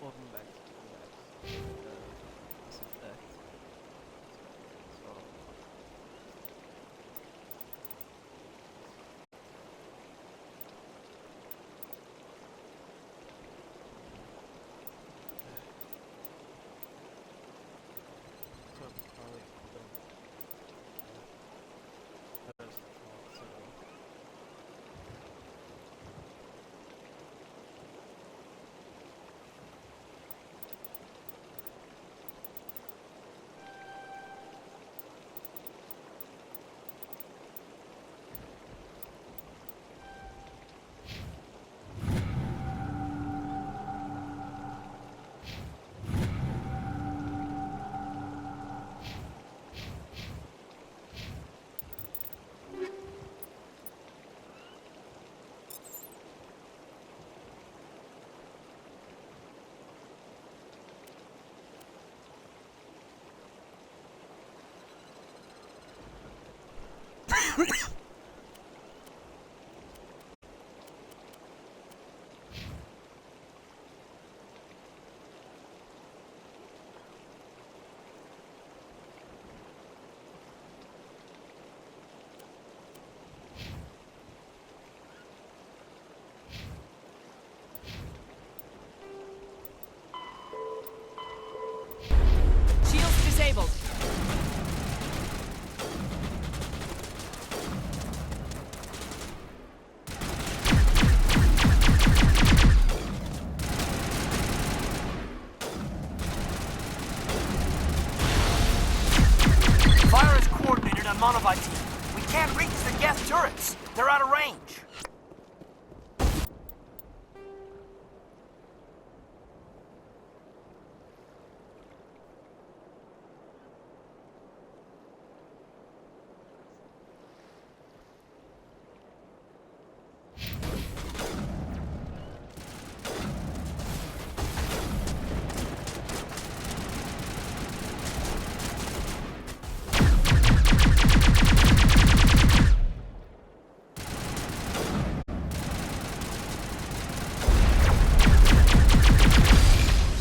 Modern back. That. So. Shields disabled. Fire is coordinated on Monavite team. We can't reach the gas turrets. They're out of range.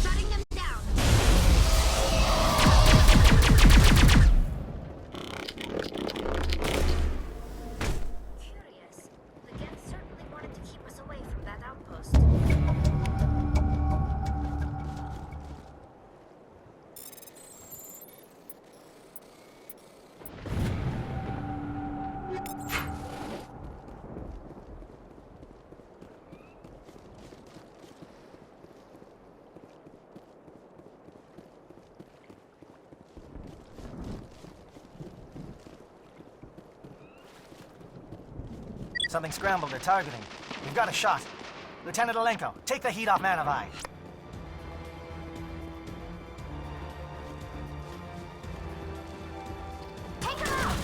Shutting them down. Curious. The Geth certainly wanted to keep us away from that outpost. Something scrambled their targeting. We've got a shot. Lieutenant Alenko, take the heat off Manavai. Take her out!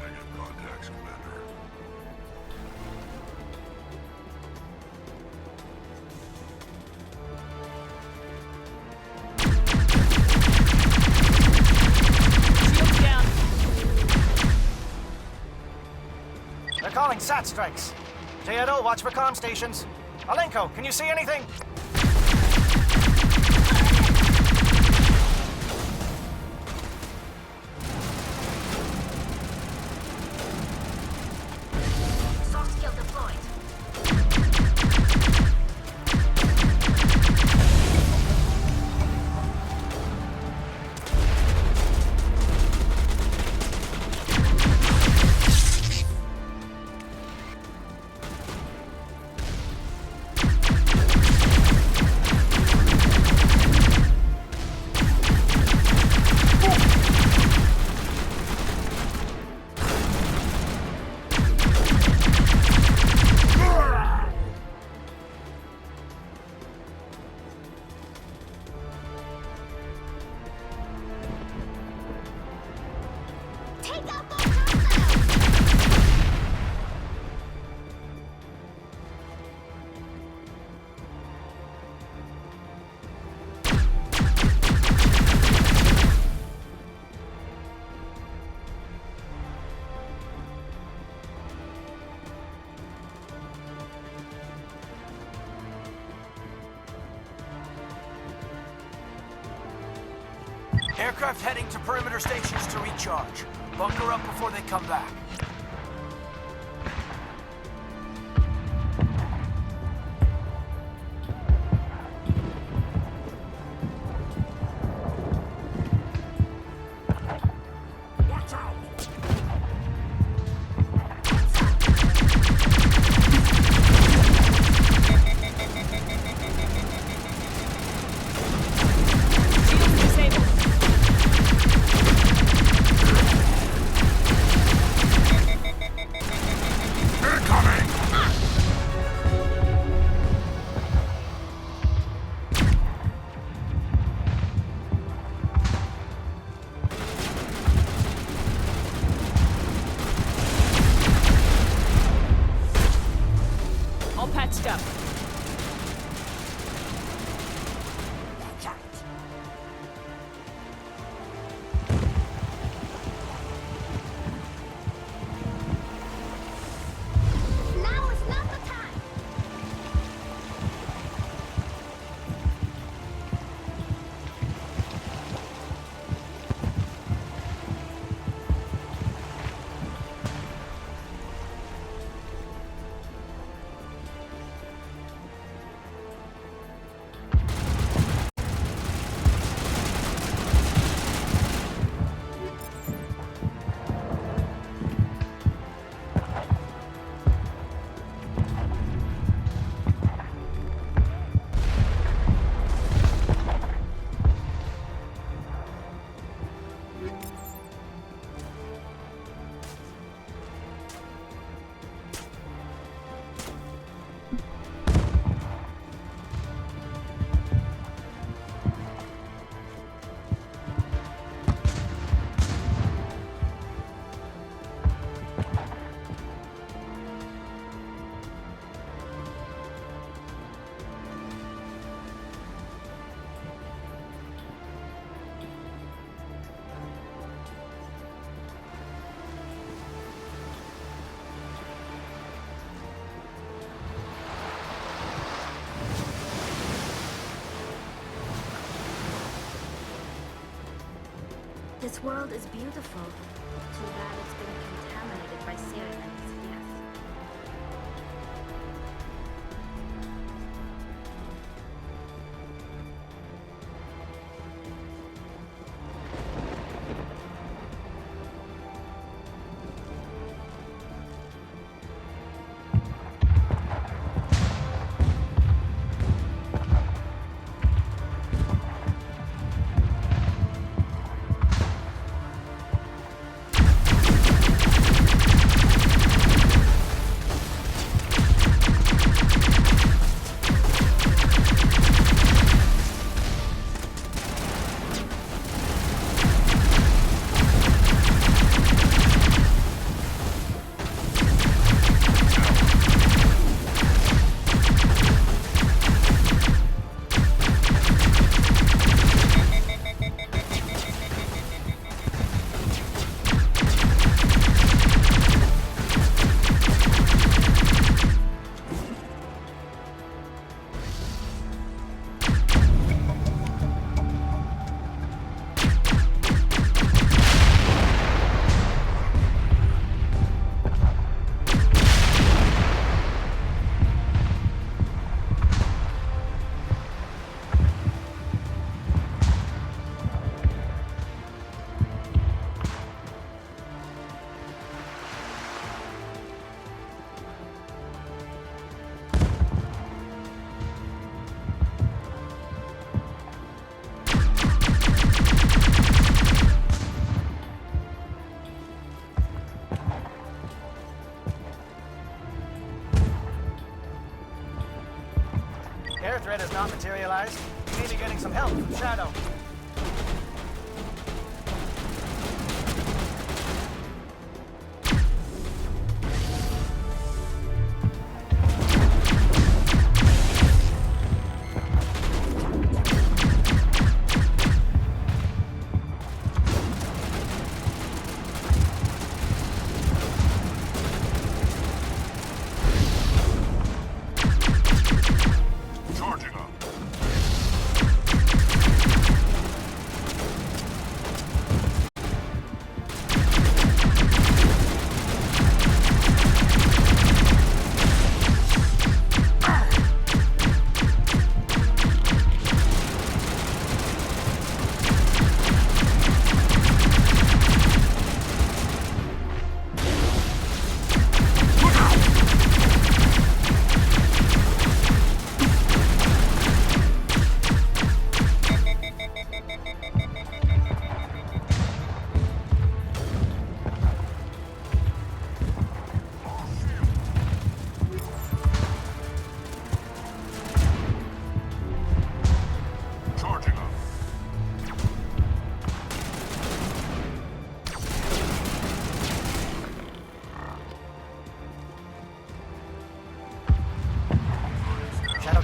Negative contacts, Commander. Shields down. They're calling SAT strikes. JNO, watch for comm stations. Alenko, can you see anything? Soft skill deployed. Aircraft heading to perimeter stations to recharge. Bunker up before they come back. Shields disabled. Incoming! All patched up. Now is not the time. This world is beautiful. Too bad it's been contaminated by sirens, yes. Air threat has not materialized. You may be getting some help from Shadow. Charging up.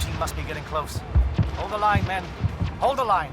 team must be getting close. Hold the line, men. Hold the line.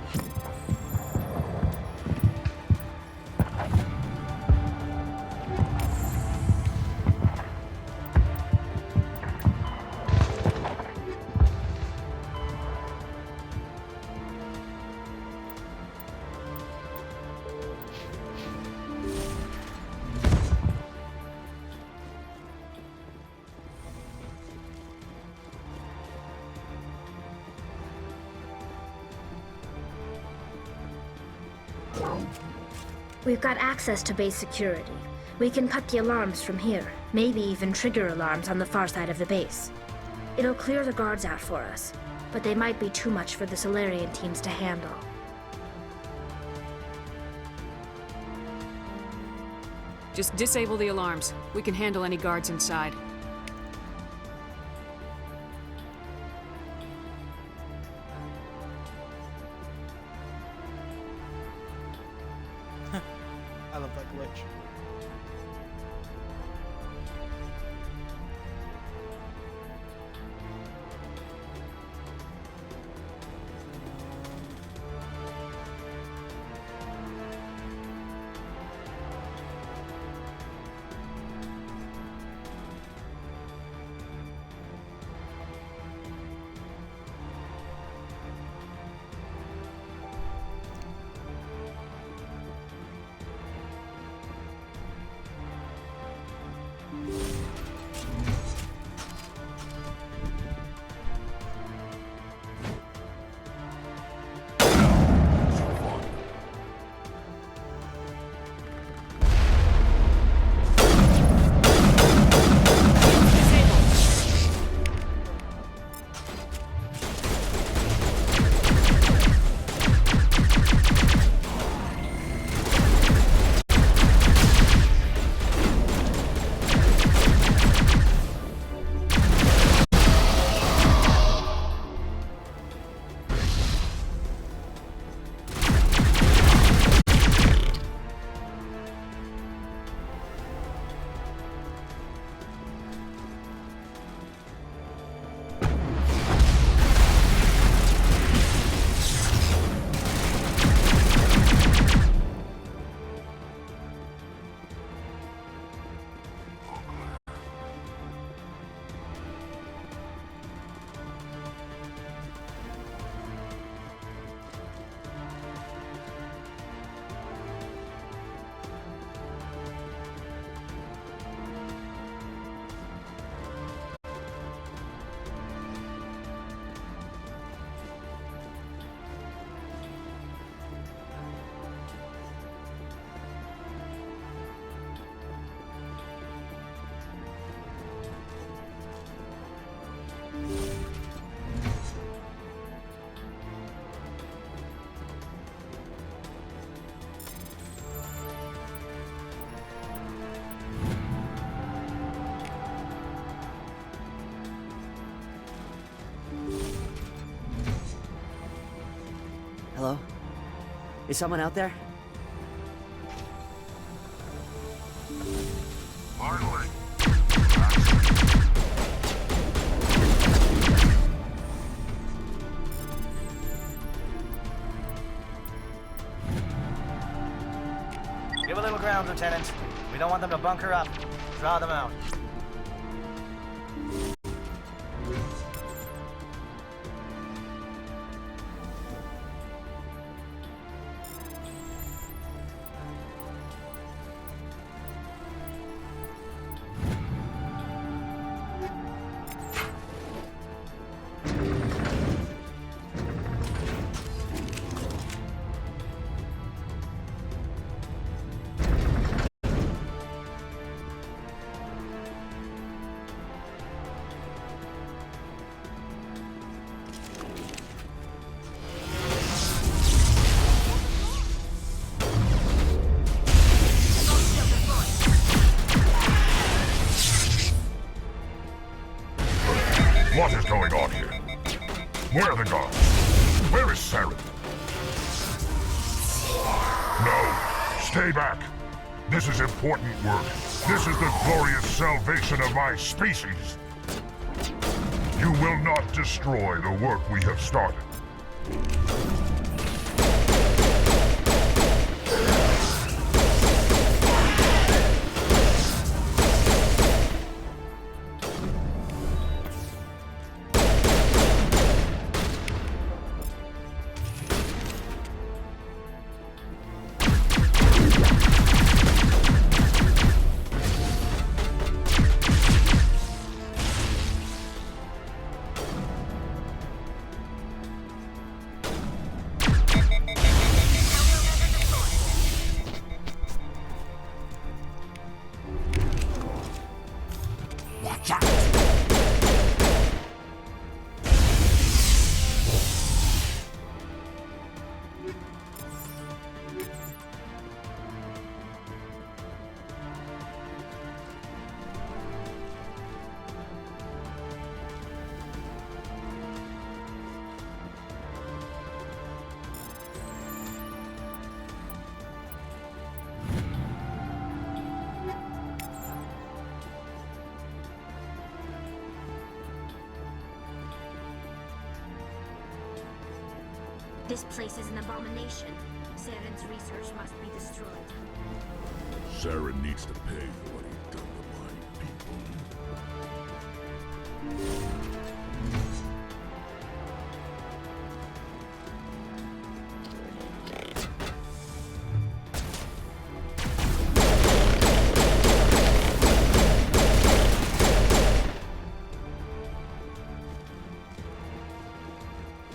We've got access to base security. We can put the alarms from here, maybe even trigger alarms on the far side of the base. It'll clear the guards out for us, but they might be too much for the Solarian teams to handle. Just disable the alarms. We can handle any guards inside. I love that glitch. Hello? Is someone out there? Finally. Give a little ground, Lieutenant. We don't want them to bunker up. Draw them out. What is going on here? Where are the guards? Where is Saren? No, stay back. This is important work. This is the glorious salvation of my species. You will not destroy the work we have started. Watch out! This place is an abomination. Saren's research must be destroyed. Saren needs to pay for what he's done to my people.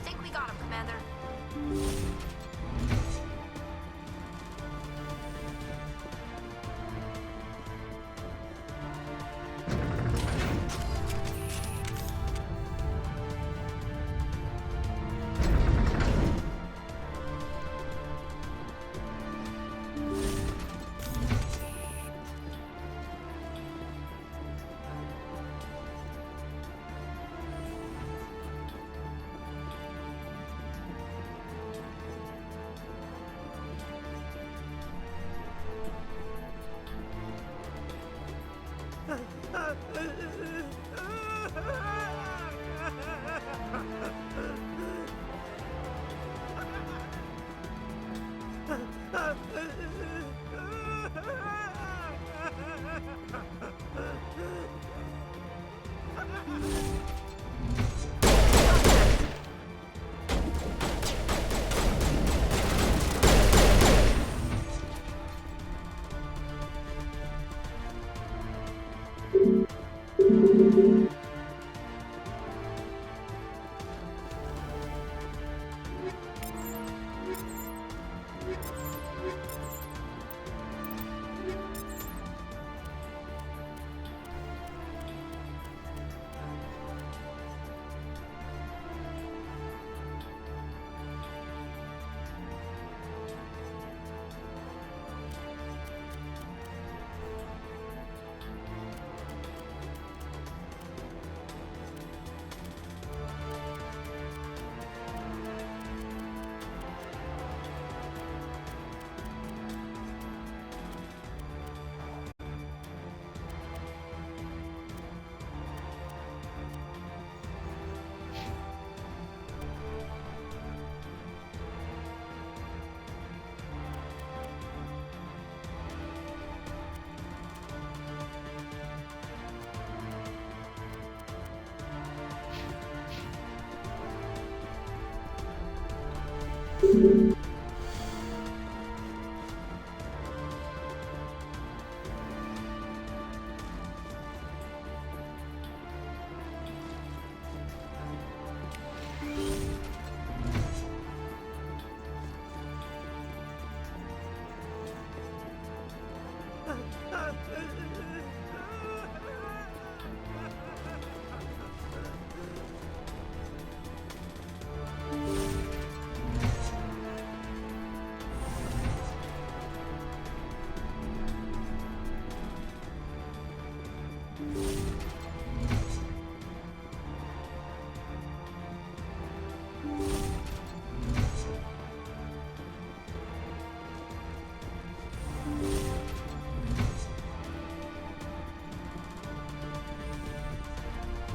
Think we got him, Commander.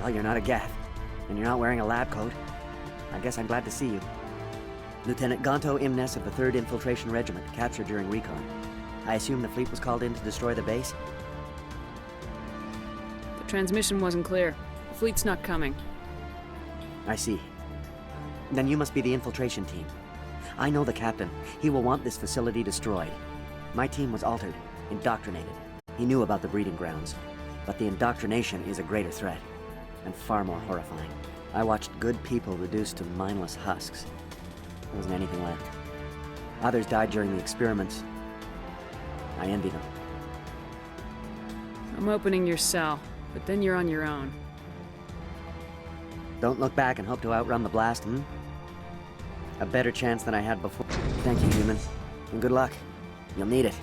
Well, you're not a Geth. And you're not wearing a lab coat. I guess I'm glad to see you. Lieutenant Gonto Imnes of the 3rd Infiltration Regiment, captured during recon. I assume the fleet was called in to destroy the base? The transmission wasn't clear. The fleet's not coming. I see. Then you must be the infiltration team. I know the captain. He will want this facility destroyed. My team was altered, indoctrinated. He knew about the breeding grounds. But the indoctrination is a greater threat, and far more horrifying. I watched good people reduced to mindless husks. There wasn't anything left. Others died during the experiments. I envy them. I'm opening your cell, but then you're on your own. Don't look back and hope to outrun the blast, hmm? A better chance than I had before. Thank you, human. And good luck. You'll need it.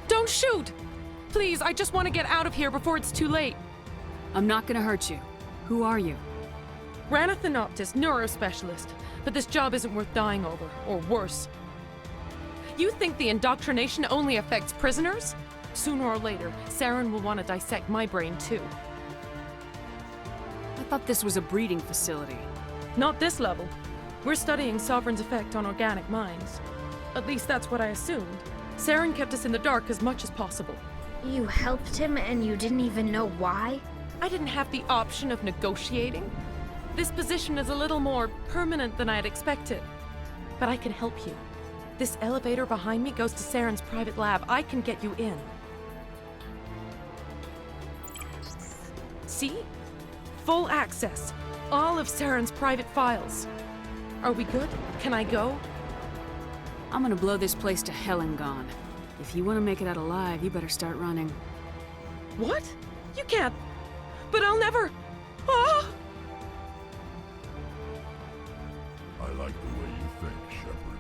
Don't shoot! Please, I just want to get out of here before it's too late. I'm not gonna hurt you. Who are you? Rana Thanoptis, neurospecialist. But this job isn't worth dying over, or worse. You think the indoctrination only affects prisoners? Sooner or later, Saren will want to dissect my brain too. I thought this was a breeding facility. Not this level. We're studying Sovereign's effect on organic minds. At least that's what I assumed. Saren kept us in the dark as much as possible. You helped him and you didn't even know why? I didn't have the option of negotiating. This position is a little more permanent than I had expected. But I can help you. This elevator behind me goes to Saren's private lab. I can get you in. See? Full access. All of Saren's private files. Are we good? Can I go? I'm gonna blow this place to hell and gone. If you want to make it out alive, you better start running. What? You can't. But I'll never. Ah! I like the way you think, Shepard.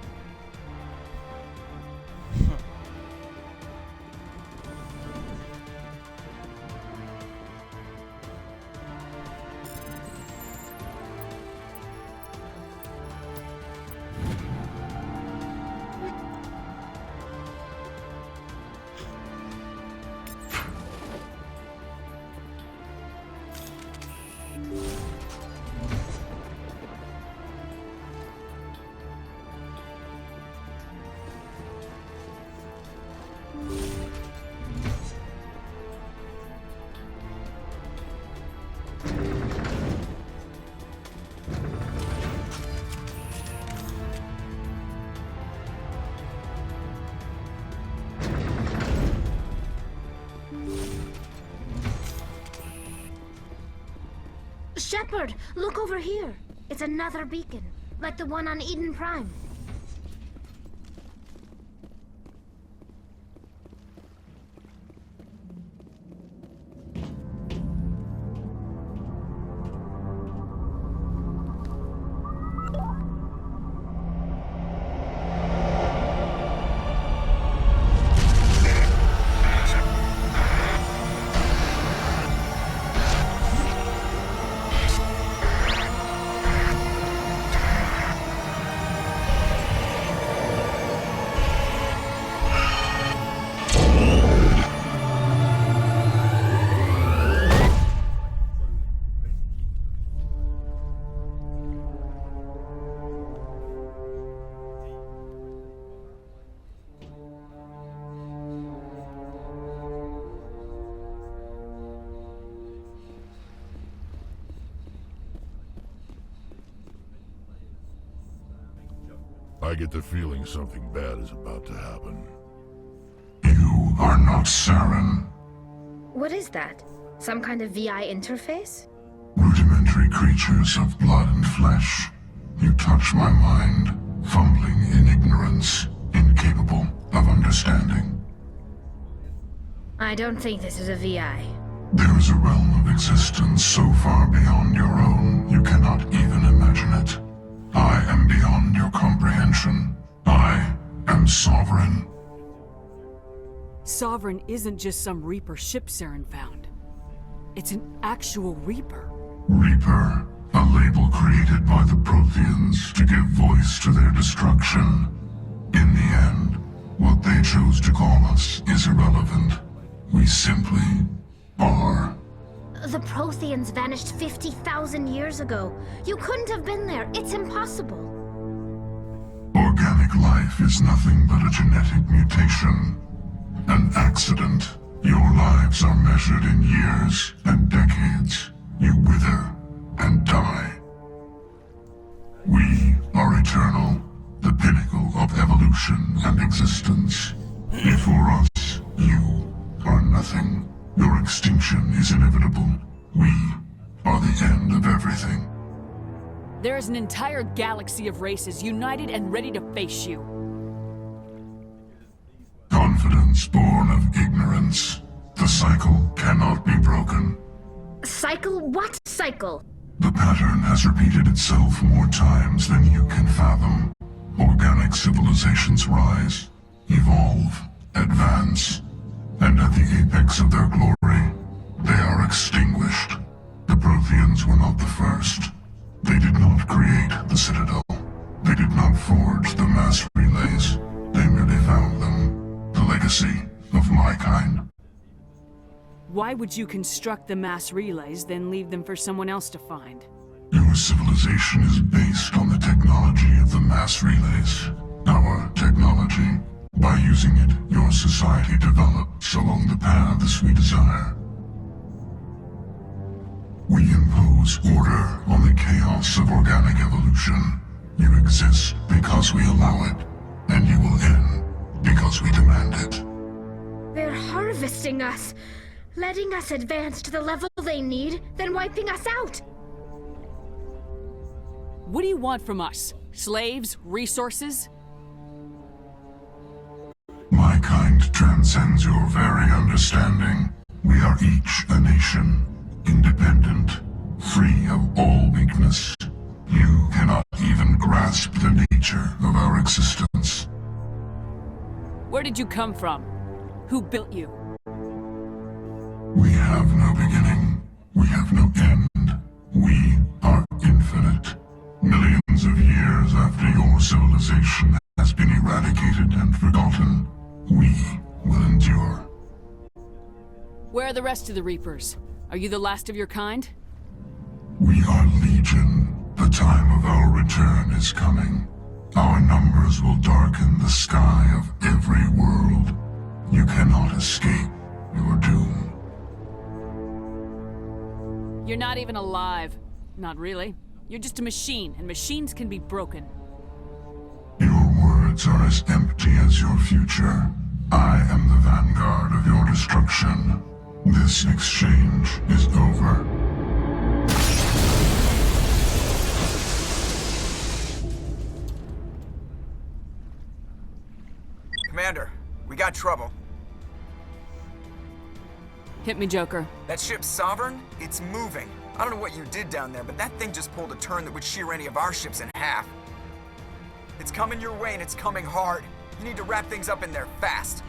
Shepard, look over here. It's another beacon, like the one on Eden Prime. I get the feeling something bad is about to happen. not Saren. What is that? Some kind of VI interface? Rudimentary creatures of blood and flesh. You touch my mind, fumbling in ignorance, incapable of understanding. I don't think this is a VI. There is a realm of existence so far beyond your own, you cannot even imagine it. I am beyond your comprehension. I am sovereign. Sovereign isn't just some Reaper ship Saren found. It's an actual Reaper. Reaper, a label created by the Protheans to give voice to their destruction. In the end, what they chose to call us is irrelevant. We simply are. The Protheans vanished 50,000 years ago. You couldn't have been there. It's impossible. Organic life is nothing but a genetic mutation. An accident. Your lives are measured in years and decades. You wither and die. We are eternal, the pinnacle of evolution and existence. Before us, you are nothing. Your extinction is inevitable. We are the end of everything. There is an entire galaxy of races united and ready to face you. Confidence born of ignorance. The cycle cannot be broken. Cycle? What cycle? The pattern has repeated itself more times than you can fathom. Organic civilizations rise, evolve, advance, and at the apex of their glory, they are extinguished. The Protheans were not the first. They did not create the Citadel. They did not forge the mass relays. They merely found them. The legacy of my kind. Why would you construct the mass relays, then leave them for someone else to find? Your civilization is based on the technology of the mass relays. Our technology. By using it, your society develops along the paths we desire. We impose order on the chaos of organic evolution. You exist because we allow it, and you will end because we demand it. They're harvesting us, letting us advance to the level they need, then wiping us out. What do you want from us? Slaves? Resources? My kind transcends your very understanding. We are each a nation, independent, free of all weakness. You cannot even grasp the nature of our existence. Where did you come from? Who built you? We have no beginning. We have no end. We are infinite. Millions of years after your civilization has been eradicated and forgotten, we will endure. Where are the rest of the Reapers? Are you the last of your kind? We are Legion. The time of our return is coming. Our numbers will darken the sky of every world. You cannot escape your doom. You're not even alive. Not really. You're just a machine, and machines can be broken. Your words are as empty as your future. I am the vanguard of your destruction. This exchange is over. Commander, we got trouble. Hit me, Joker. That ship's Sovereign? It's moving. I don't know what you did down there, but that thing just pulled a turn that would shear any of our ships in half. It's coming your way, and it's coming hard. You need to wrap things up in there fast.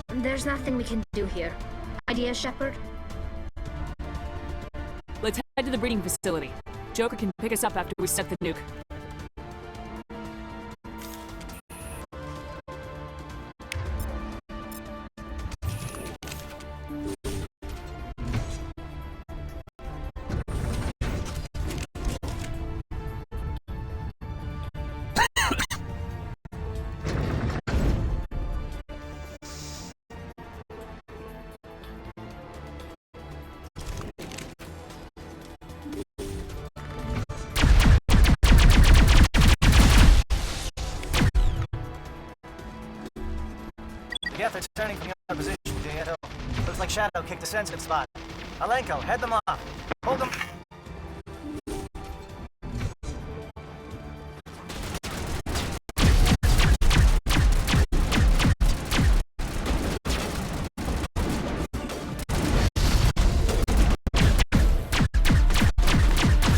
There's nothing we can do here. Idea, Shepard? Let's head to the breeding facility. Joker can pick us up after we set the nuke. Geth are turning from your position. Shadow kicked a sensitive spot. Alenko, head them off. Hold them.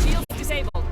Shields disabled.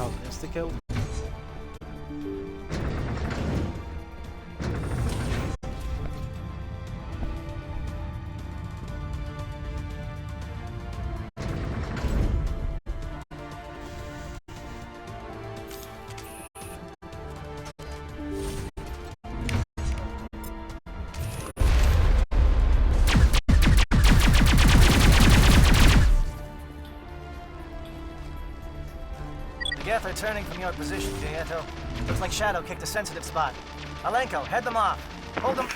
Oh, insta-kill. The Geth are turning from your position, Gieto. Looks like Shadow kicked a sensitive spot. Alenko, head them off. Hold them.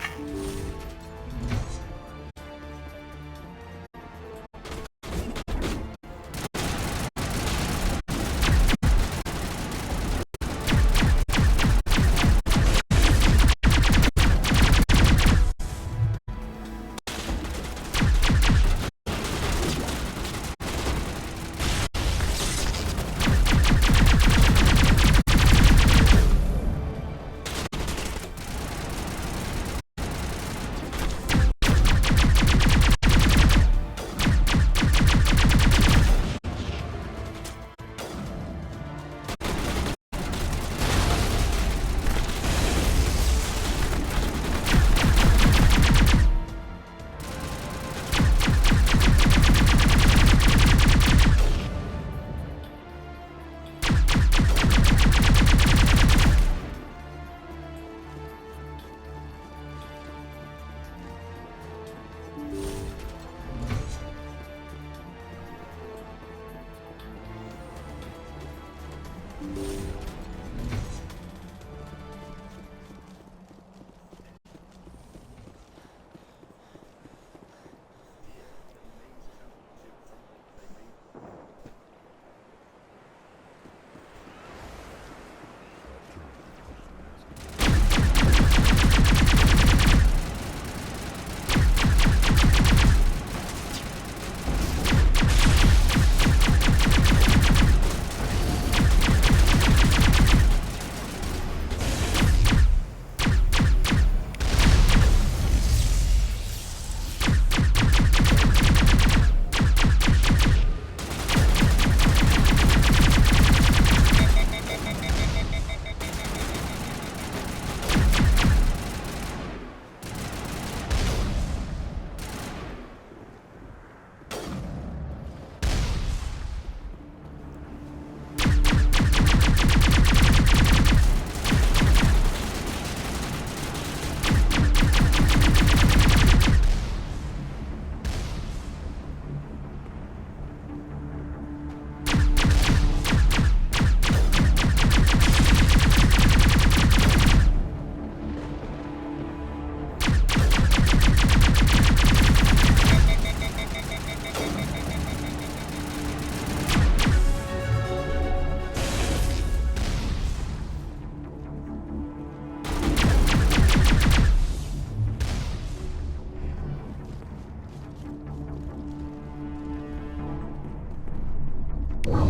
More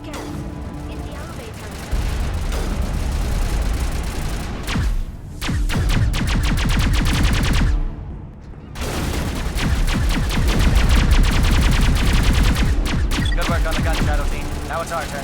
guests. In the elevator. Good work on the gun, Shadow Team. Now it's our turn.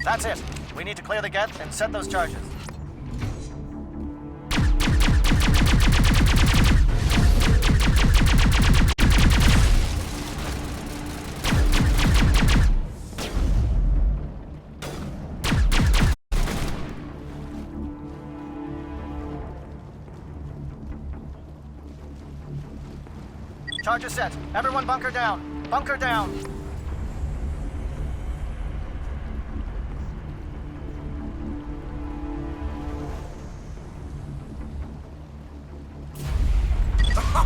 That's it. We need to clear the gate and set those charges. Charges set. Everyone bunker down. Bunker down.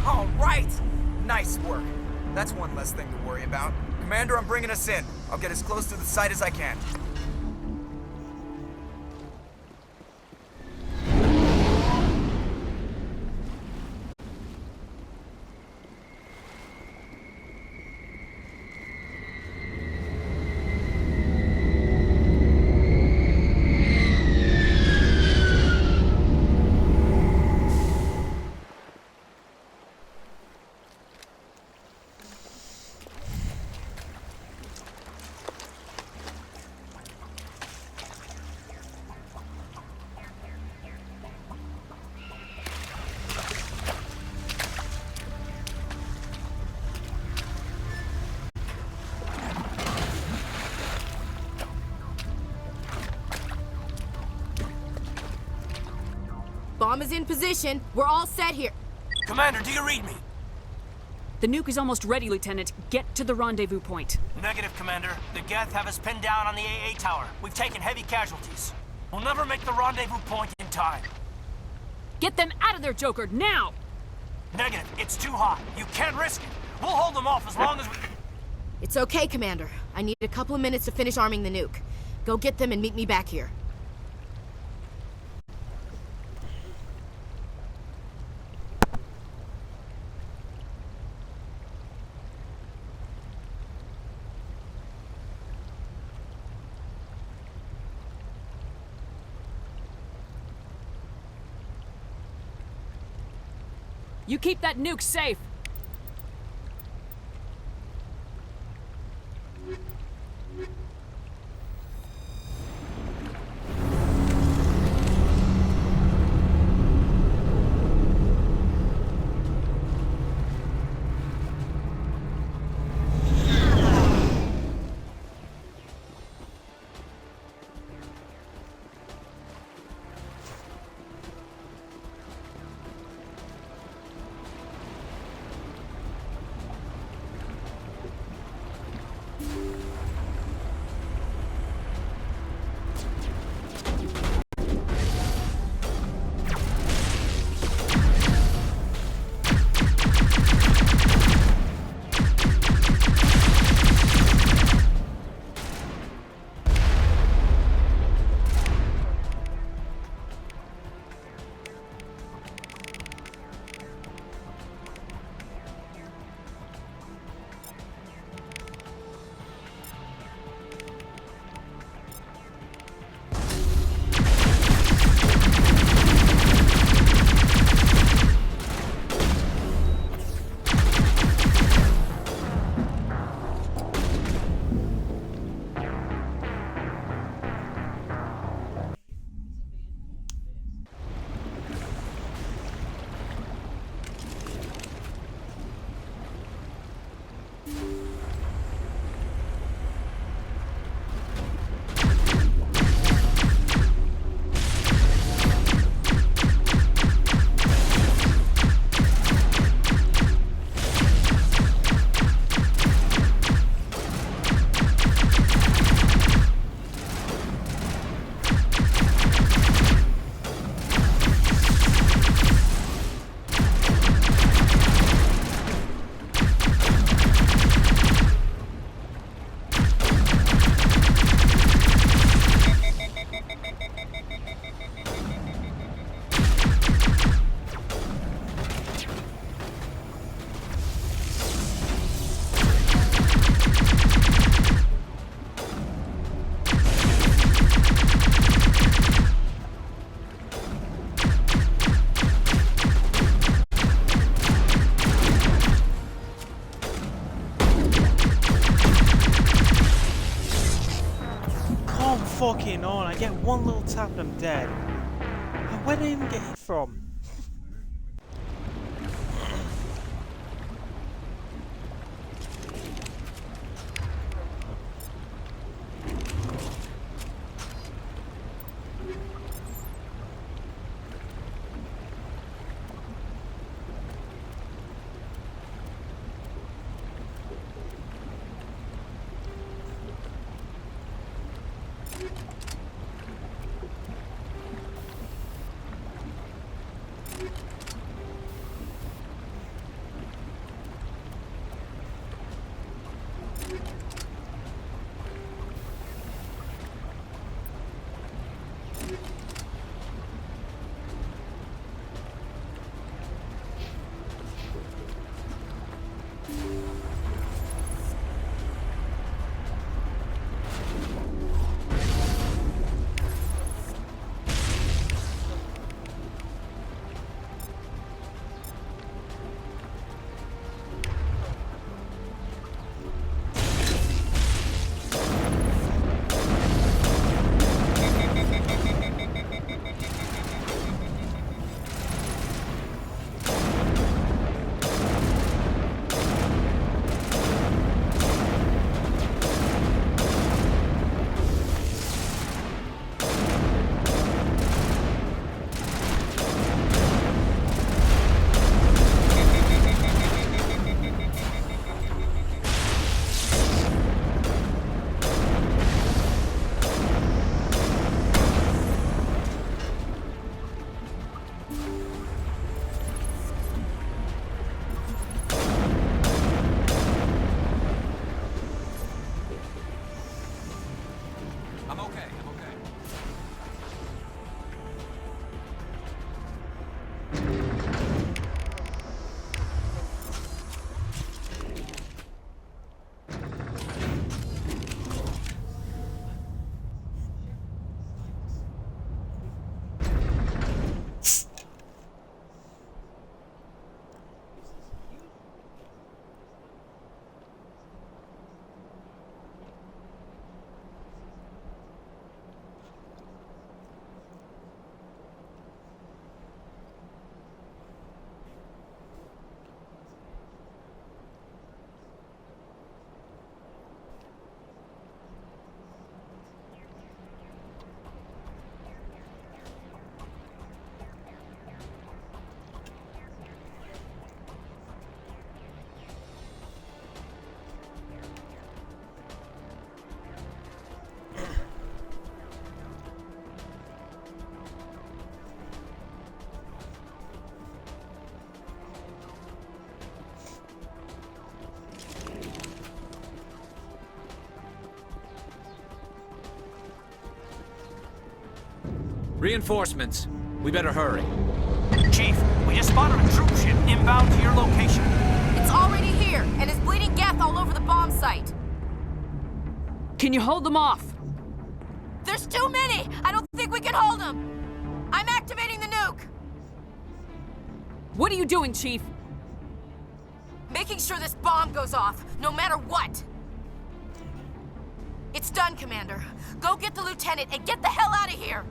All right! Nice work. That's one less thing to worry about. Commander, I'm bringing us in. I'll get as close to the site as I can. Bomb is in position. We're all set here. Commander, do you read me? The nuke is almost ready, Lieutenant. Get to the rendezvous point. Negative, Commander. The Geth have us pinned down on the AA tower. We've taken heavy casualties. We'll never make the rendezvous point in time. Get them out of there, Joker, now! Negative. It's too hot. You can't risk it. We'll hold them off as long as we... It's okay, Commander. I need a couple of minutes to finish arming the nuke. Go get them and meet me back here. You keep that nuke safe! get one little tap and I'm dead. Where did I even get hit from? Reinforcements. We better hurry. Chief, we just spotted a troop ship inbound to your location. It's already here, and is bleeding Geth all over the bomb site. Can you hold them off? There's too many! I don't think we can hold them! I'm activating the nuke! What are you doing, Chief? Making sure this bomb goes off, no matter what! It's done, Commander. Go get the lieutenant and get the hell out of here!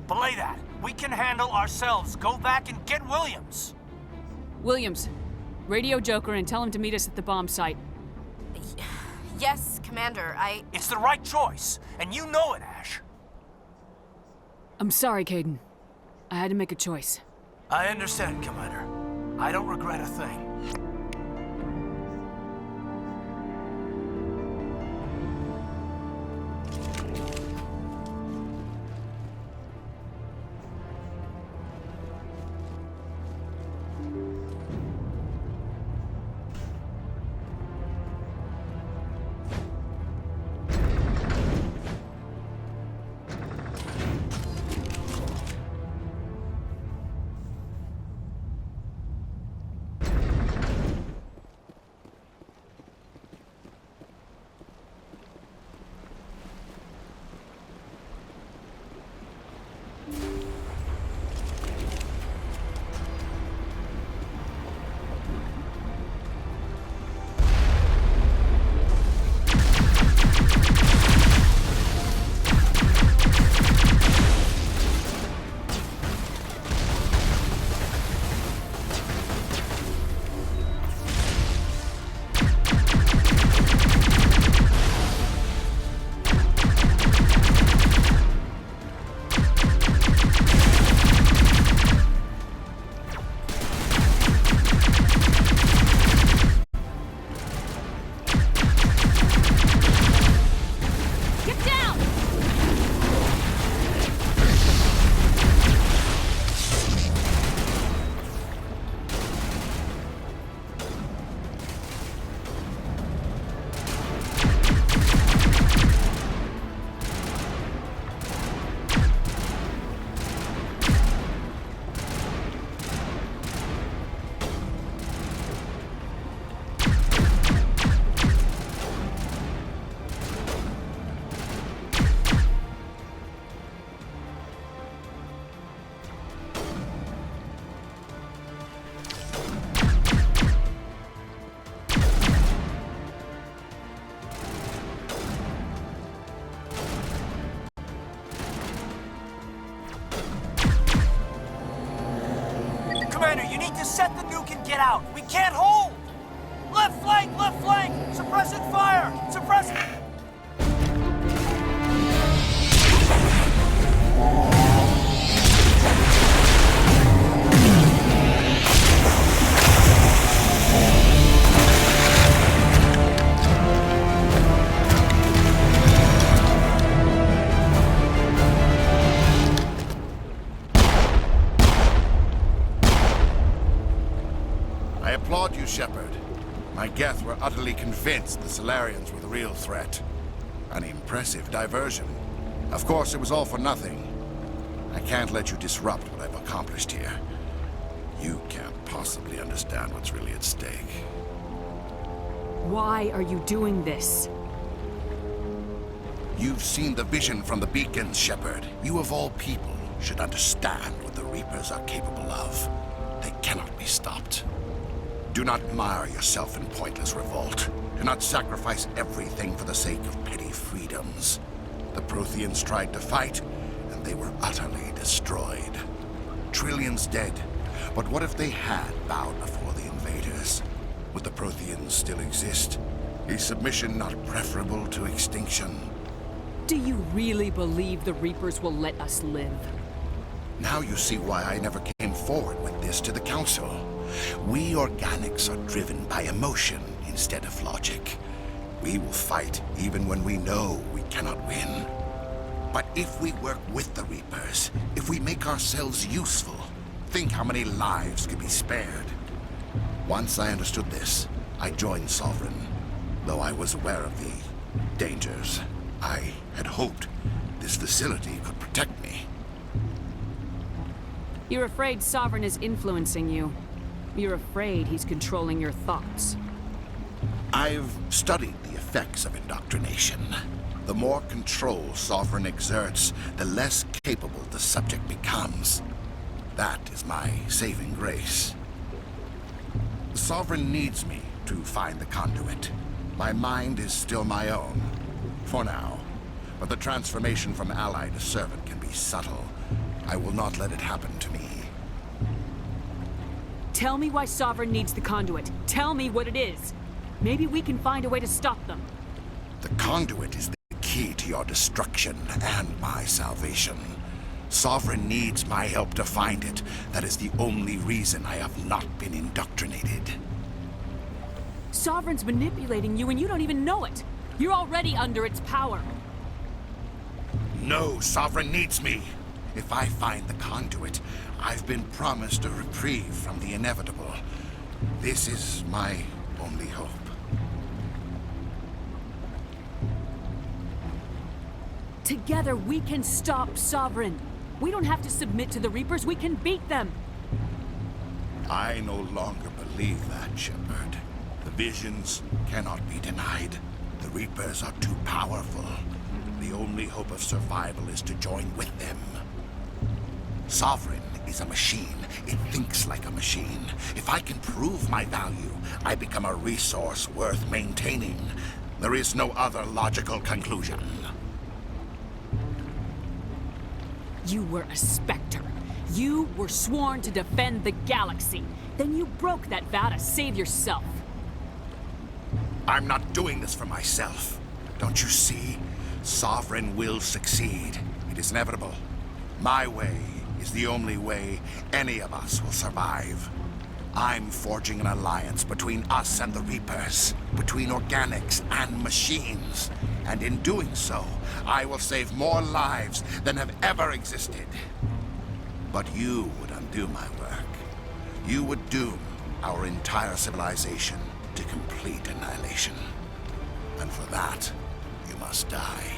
Belay that. We can handle ourselves. Go back and get Williams. Williams, radio Joker and tell him to meet us at the bomb site. Yes, Commander, It's the right choice, and you know it, Ash. I'm sorry, Kaidan. I had to make a choice. I understand, Commander. I don't regret a thing. Commander, you need to set the nuke and get out. We can't hold! Left flank! Left flank! Suppressing fire! Suppressing... I applaud you, Shepard. My Geth were utterly convinced the Salarians were the real threat. An impressive diversion. Of course, it was all for nothing. I can't let you disrupt what I've accomplished here. You can't possibly understand what's really at stake. Why are you doing this? You've seen the vision from the beacons, Shepard. You of all people should understand what the Reapers are capable of. They cannot be stopped. Do not mire yourself in pointless revolt. Do not sacrifice everything for the sake of petty freedoms. The Protheans tried to fight, and they were utterly destroyed. Trillions dead. But what if they had bowed before the invaders? Would the Protheans still exist? Is submission not preferable to extinction? Do you really believe the Reapers will let us live? Now you see why I never came forward with this to the Council. We organics are driven by emotion instead of logic. We will fight even when we know we cannot win. But if we work with the Reapers, if we make ourselves useful, think how many lives could be spared. Once I understood this, I joined Sovereign. Though I was aware of the dangers, I had hoped this facility could protect me. You're afraid Sovereign is influencing you. You're afraid he's controlling your thoughts. I've studied the effects of indoctrination. The more control Sovereign exerts, the less capable the subject becomes. That is my saving grace. Sovereign needs me to find the conduit. My mind is still my own, for now. But the transformation from ally to servant can be subtle. I will not let it happen to me. Tell me why Sovereign needs the conduit. Tell me what it is. Maybe we can find a way to stop them. The conduit is the key to your destruction and my salvation. Sovereign needs my help to find it. That is the only reason I have not been indoctrinated. Sovereign's manipulating you and you don't even know it. You're already under its power. No, Sovereign needs me. If I find the conduit, I've been promised a reprieve from the inevitable. This is my only hope. Together we can stop Sovereign. We don't have to submit to the Reapers, we can beat them. I no longer believe that, Shepard. The visions cannot be denied. The Reapers are too powerful. The only hope of survival is to join with them. Sovereign is a machine. It thinks like a machine. If I can prove my value, I become a resource worth maintaining. There is no other logical conclusion. You were a Spectre. You were sworn to defend the galaxy. Then you broke that vow to save yourself. I'm not doing this for myself. Don't you see? Sovereign will succeed. It is inevitable. My way is the only way any of us will survive. I'm forging an alliance between us and the Reapers, between organics and machines. And in doing so, I will save more lives than have ever existed. But you would undo my work. You would doom our entire civilization to complete annihilation. And for that, you must die.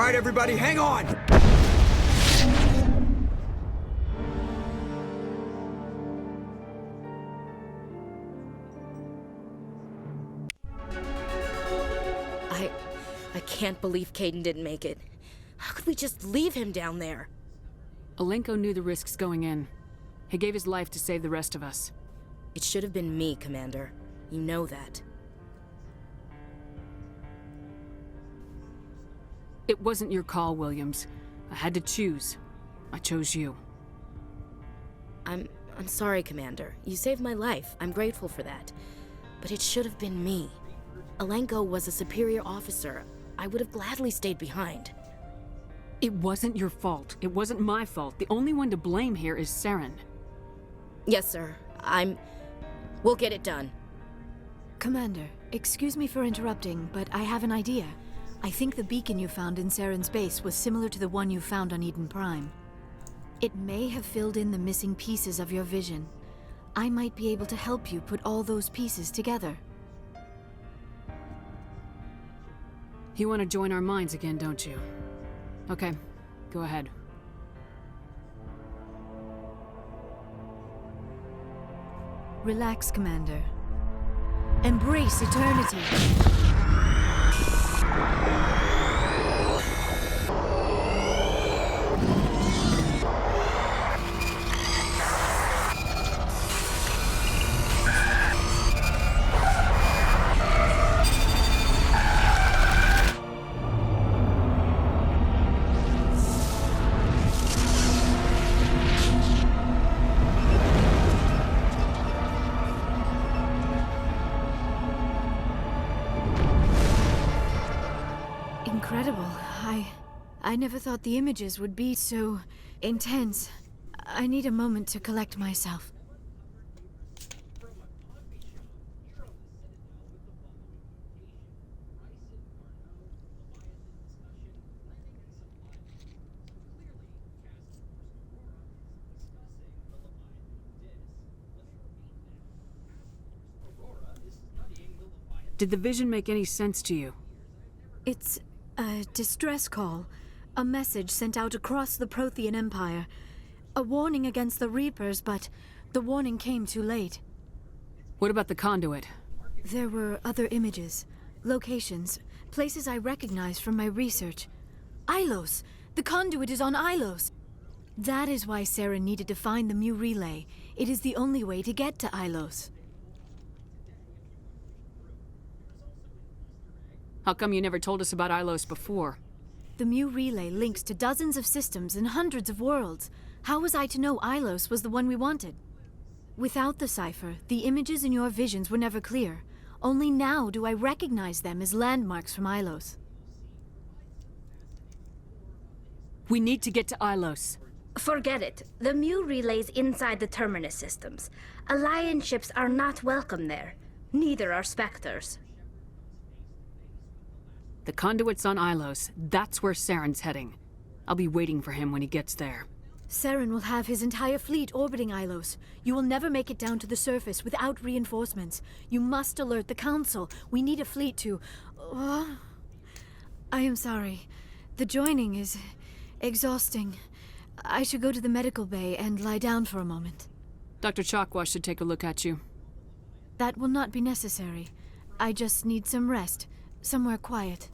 right, everybody, hang on! I can't believe Caden didn't make it. How could we just leave him down there? Alenko knew the risks going in. He gave his life to save the rest of us. It should have been me, Commander. You know that. It wasn't your call, Williams. I had to choose. I chose you. I'm sorry, Commander. You saved my life. I'm grateful for that. But it should have been me. Alenko was a superior officer. I would have gladly stayed behind. It wasn't your fault. It wasn't my fault. The only one to blame here is Saren. Yes, sir. We'll get it done. Commander, excuse me for interrupting, but I have an idea. I think the beacon you found in Saren's base was similar to the one you found on Eden Prime. It may have filled in the missing pieces of your vision. I might be able to help you put all those pieces together. You want to join our minds again, don't you? Okay, go ahead. Relax, Commander. Embrace eternity. Incredible. I never thought the images would be so intense. I need a moment to collect myself. Did the vision make any sense to you? It's a distress call. A message sent out across the Prothean Empire. A warning against the Reapers, but the warning came too late. What about the conduit? There were other images, locations, places I recognized from my research. Ilos! The conduit is on Ilos! That is why Saren needed to find the Mu relay. It is the only way to get to Ilos. How come you never told us about Ilos before? The Mu relay links to dozens of systems and hundreds of worlds. How was I to know Ilos was the one we wanted? Without the cipher, the images in your visions were never clear. Only now do I recognize them as landmarks from Ilos. We need to get to Ilos. Forget it. The Mu relay's inside the Terminus systems. Alliance ships are not welcome there. Neither are Spectres. The conduit's on Ilos. That's where Saren's heading. I'll be waiting for him when he gets there. Saren will have his entire fleet orbiting Ilos. You will never make it down to the surface without reinforcements. You must alert the Council. We need a fleet to... I am sorry. The joining is exhausting. I should go to the medical bay and lie down for a moment. Dr. Chakwas should take a look at you. That will not be necessary. I just need some rest. Somewhere quiet.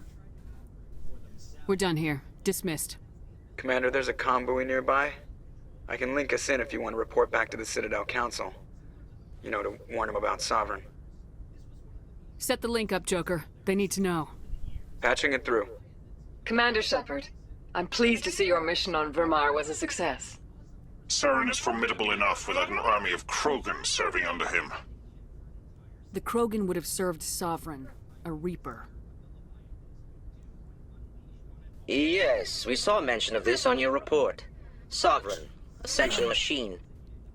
We're done here. Dismissed. Commander, there's a comm buoy nearby. I can link us in if you want to report back to the Citadel Council. You know, to warn them about Sovereign. Set the link up, Joker. They need to know. Patching it through. Commander Shepard, I'm pleased to see your mission on Vermar was a success. Saren is formidable enough without an army of Krogan serving under him. The Krogan would have served Sovereign, a Reaper. Yes, we saw mention of this on your report. Sovereign, Ascension machine,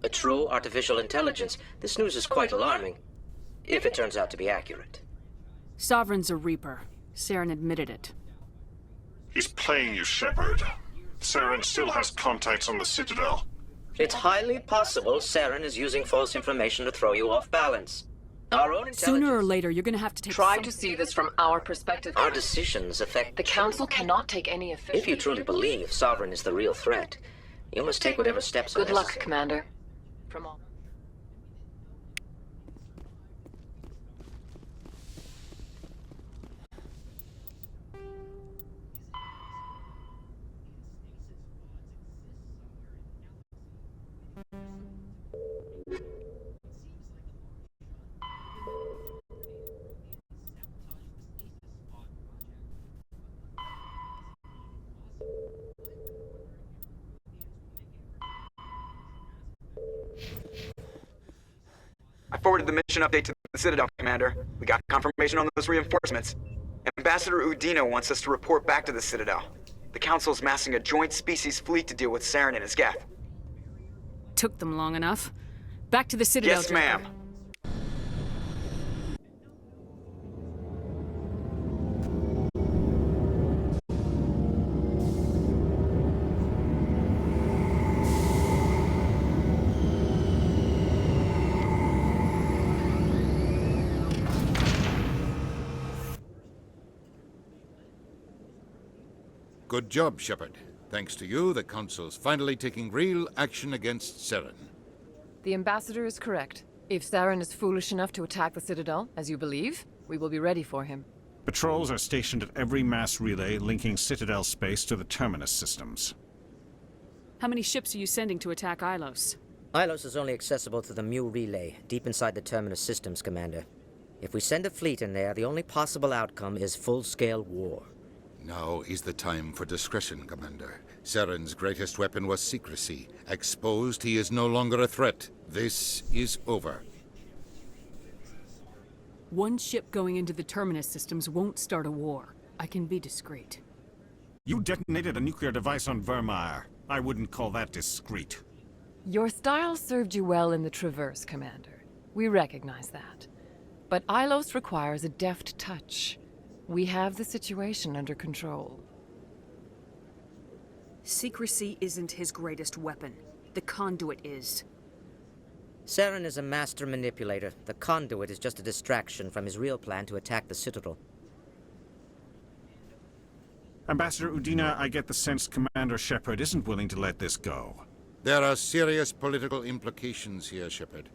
a true artificial intelligence. This news is quite alarming, if it turns out to be accurate. Sovereign's a Reaper. Saren admitted it. He's playing you, Shepard. Saren still has contacts on the Citadel. It's highly possible Saren is using false information to throw you off balance. Our own intelligence. Sooner or later, you're gonna have to take Try some- to see this from our perspective. Our decisions affect The Council cannot take any official... If you truly believe Sovereign is the real threat, you must take whatever steps are Good luck, necessary. Commander. From all... I forwarded the mission update to the Citadel, Commander. We got confirmation on those reinforcements. Ambassador Udina wants us to report back to the Citadel. The Council's massing a joint species fleet to deal with Saren and his Geth. Took them long enough. Back to the Citadel. Yes, ma'am. Good job, Shepard. Thanks to you, the Council's finally taking real action against Saren. The Ambassador is correct. If Saren is foolish enough to attack the Citadel, as you believe, we will be ready for him. Patrols are stationed at every mass relay linking Citadel space to the Terminus systems. How many ships are you sending to attack Ilos? Ilos is only accessible through the Mu relay, deep inside the Terminus systems, Commander. If we send a fleet in there, the only possible outcome is full-scale war. Now is the time for discretion, Commander. Saren's greatest weapon was secrecy. Exposed, he is no longer a threat. This is over. One ship going into the Terminus systems won't start a war. I can be discreet. You detonated a nuclear device on Vermeer. I wouldn't call that discreet. Your style served you well in the Traverse, Commander. We recognize that. But Ilos requires a deft touch. We have the situation under control. Secrecy isn't his greatest weapon. The conduit is. Saren is a master manipulator. The conduit is just a distraction from his real plan to attack the Citadel. Ambassador Udina, I get the sense Commander Shepard isn't willing to let this go. There are serious political implications here, Shepard.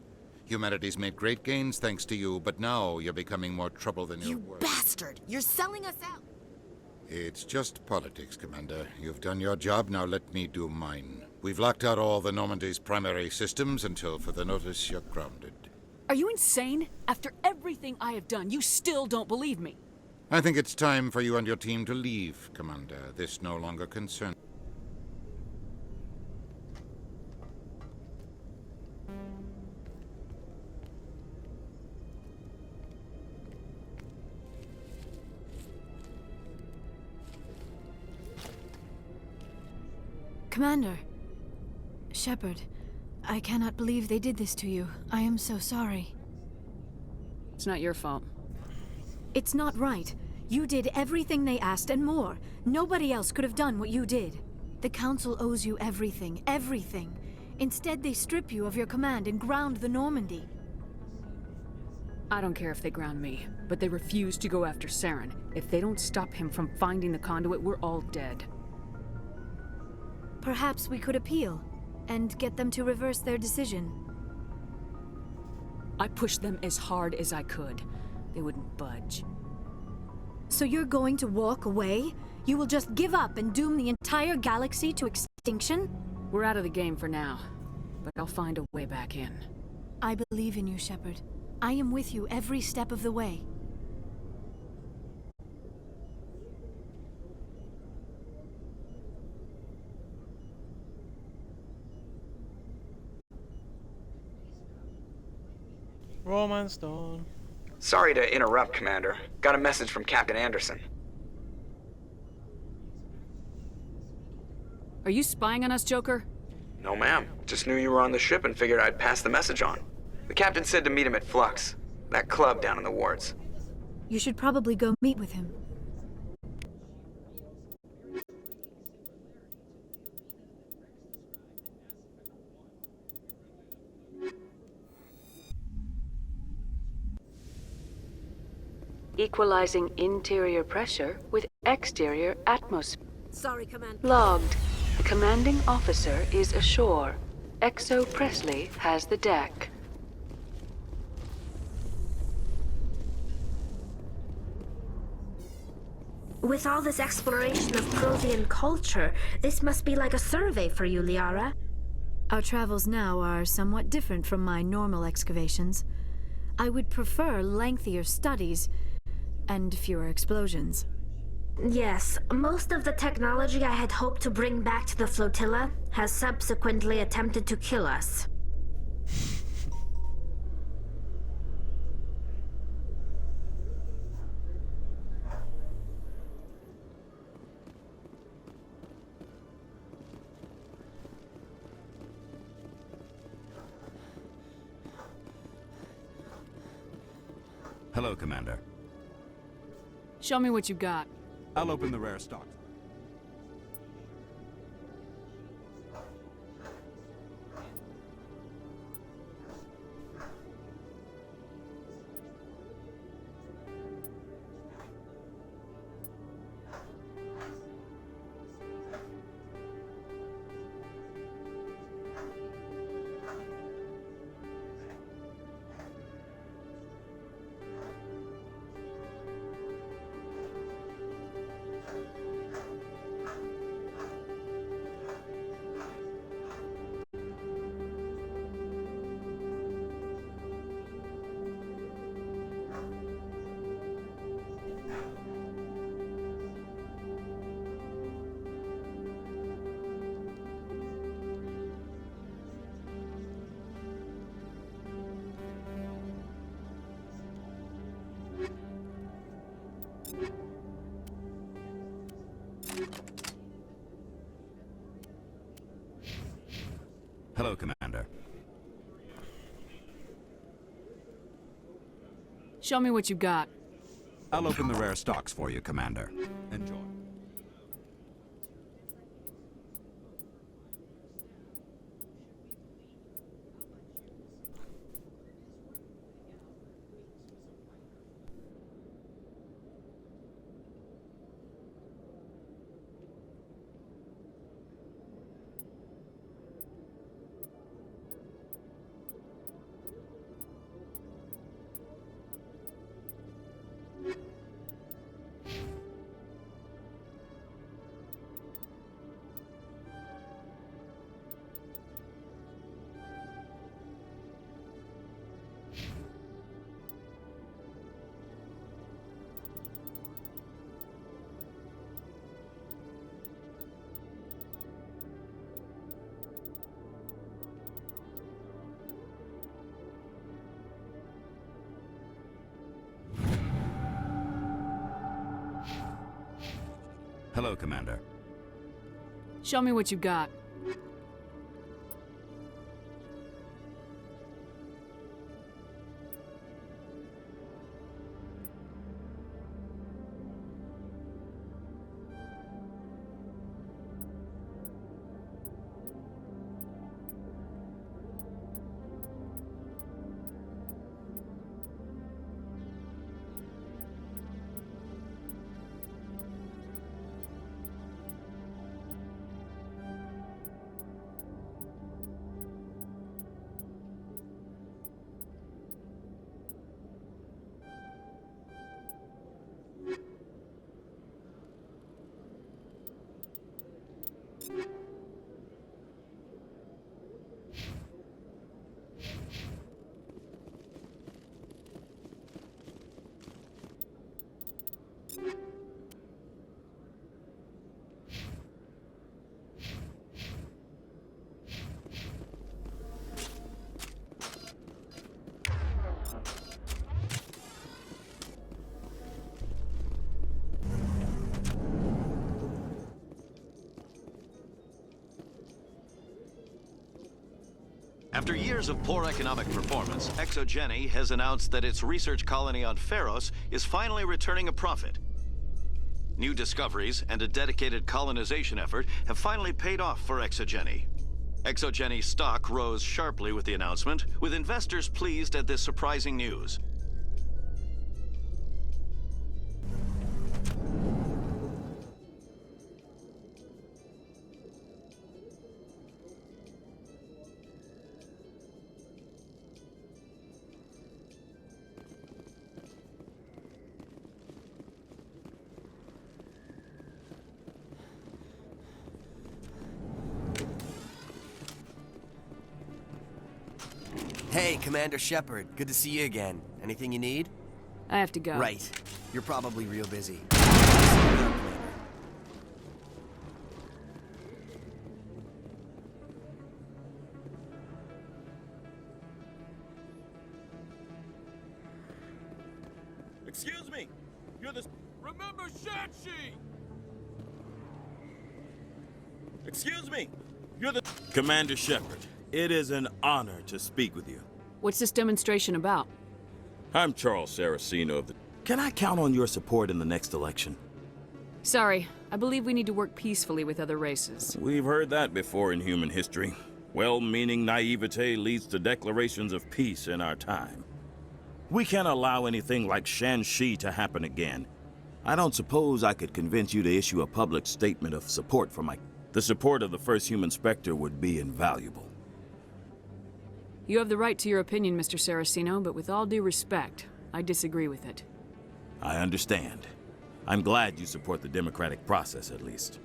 Humanity's made great gains thanks to you, but now you're becoming more trouble than you're worth. Bastard! You're selling us out! It's just politics, Commander. You've done your job, now let me do mine. We've locked out all the Normandy's primary systems until further notice you're grounded. Are you insane? After everything I have done, you still don't believe me. I think it's time for you and your team to leave, Commander. This no longer concerns. Commander. Shepard, I cannot believe they did this to you. I am so sorry. It's not your fault. It's not right. You did everything they asked and more. Nobody else could have done what you did. The Council owes you everything, everything. Instead, they strip you of your command and ground the Normandy. I don't care if they ground me, but they refuse to go after Saren. If they don't stop him from finding the conduit, we're all dead. Perhaps we could appeal and get them to reverse their decision. I pushed them as hard as I could. They wouldn't budge. So you're going to walk away? You will just give up and doom the entire galaxy to extinction? We're out of the game for now, but I'll find a way back in. I believe in you, Shepard. I am with you every step of the way. Romance Dawn. Sorry to interrupt, Commander. Got a message from Captain Anderson. Are you spying on us, Joker? No, ma'am. Just knew you were on the ship and figured I'd pass the message on. The captain said to meet him at Flux, that club down in the wards. You should probably go meet with him. equalizing interior pressure with exterior atmosphere. Sorry, Commander. Logged. The commanding officer is ashore. Exo Presley has the deck. With all this exploration of Prothean culture, this must be like a survey for you, Liara. Our travels now are somewhat different from my normal excavations. I would prefer lengthier studies and fewer explosions. Yes, most of the technology I had hoped to bring back to the flotilla has subsequently attempted to kill us. Hello, Commander. Show me what you got. I'll open the rare stock. Hello, Commander. Show me what you got. I'll open the rare stocks for you, Commander. Enjoy. Hello, Commander. Show me what you got. After years of poor economic performance, ExoGeni has announced that its research colony on Pharos is finally returning a profit. New discoveries and a dedicated colonization effort have finally paid off for ExoGeni. ExoGeni stock rose sharply with the announcement, with investors pleased at this surprising news. Hey, Commander Shepard. Good to see you again. Anything you need? I have to go. Right. You're probably real busy. Excuse me! You're the... Remember Shanshi! Excuse me! You're the... Commander Shepard, it is an honor to speak with you. What's this demonstration about? I'm Charles Saraceno of the... Can I count on your support in the next election? Sorry, I believe we need to work peacefully with other races. We've heard that before in human history. Well-meaning naivete leads to declarations of peace in our time. We can't allow anything like Shanshi to happen again. I don't suppose I could convince you to issue a public statement of support for my... The support of the first human Spectre would be invaluable. You have the right to your opinion, Mr. Saraceno, but with all due respect, I disagree with it. I understand. I'm glad you support the democratic process, at least.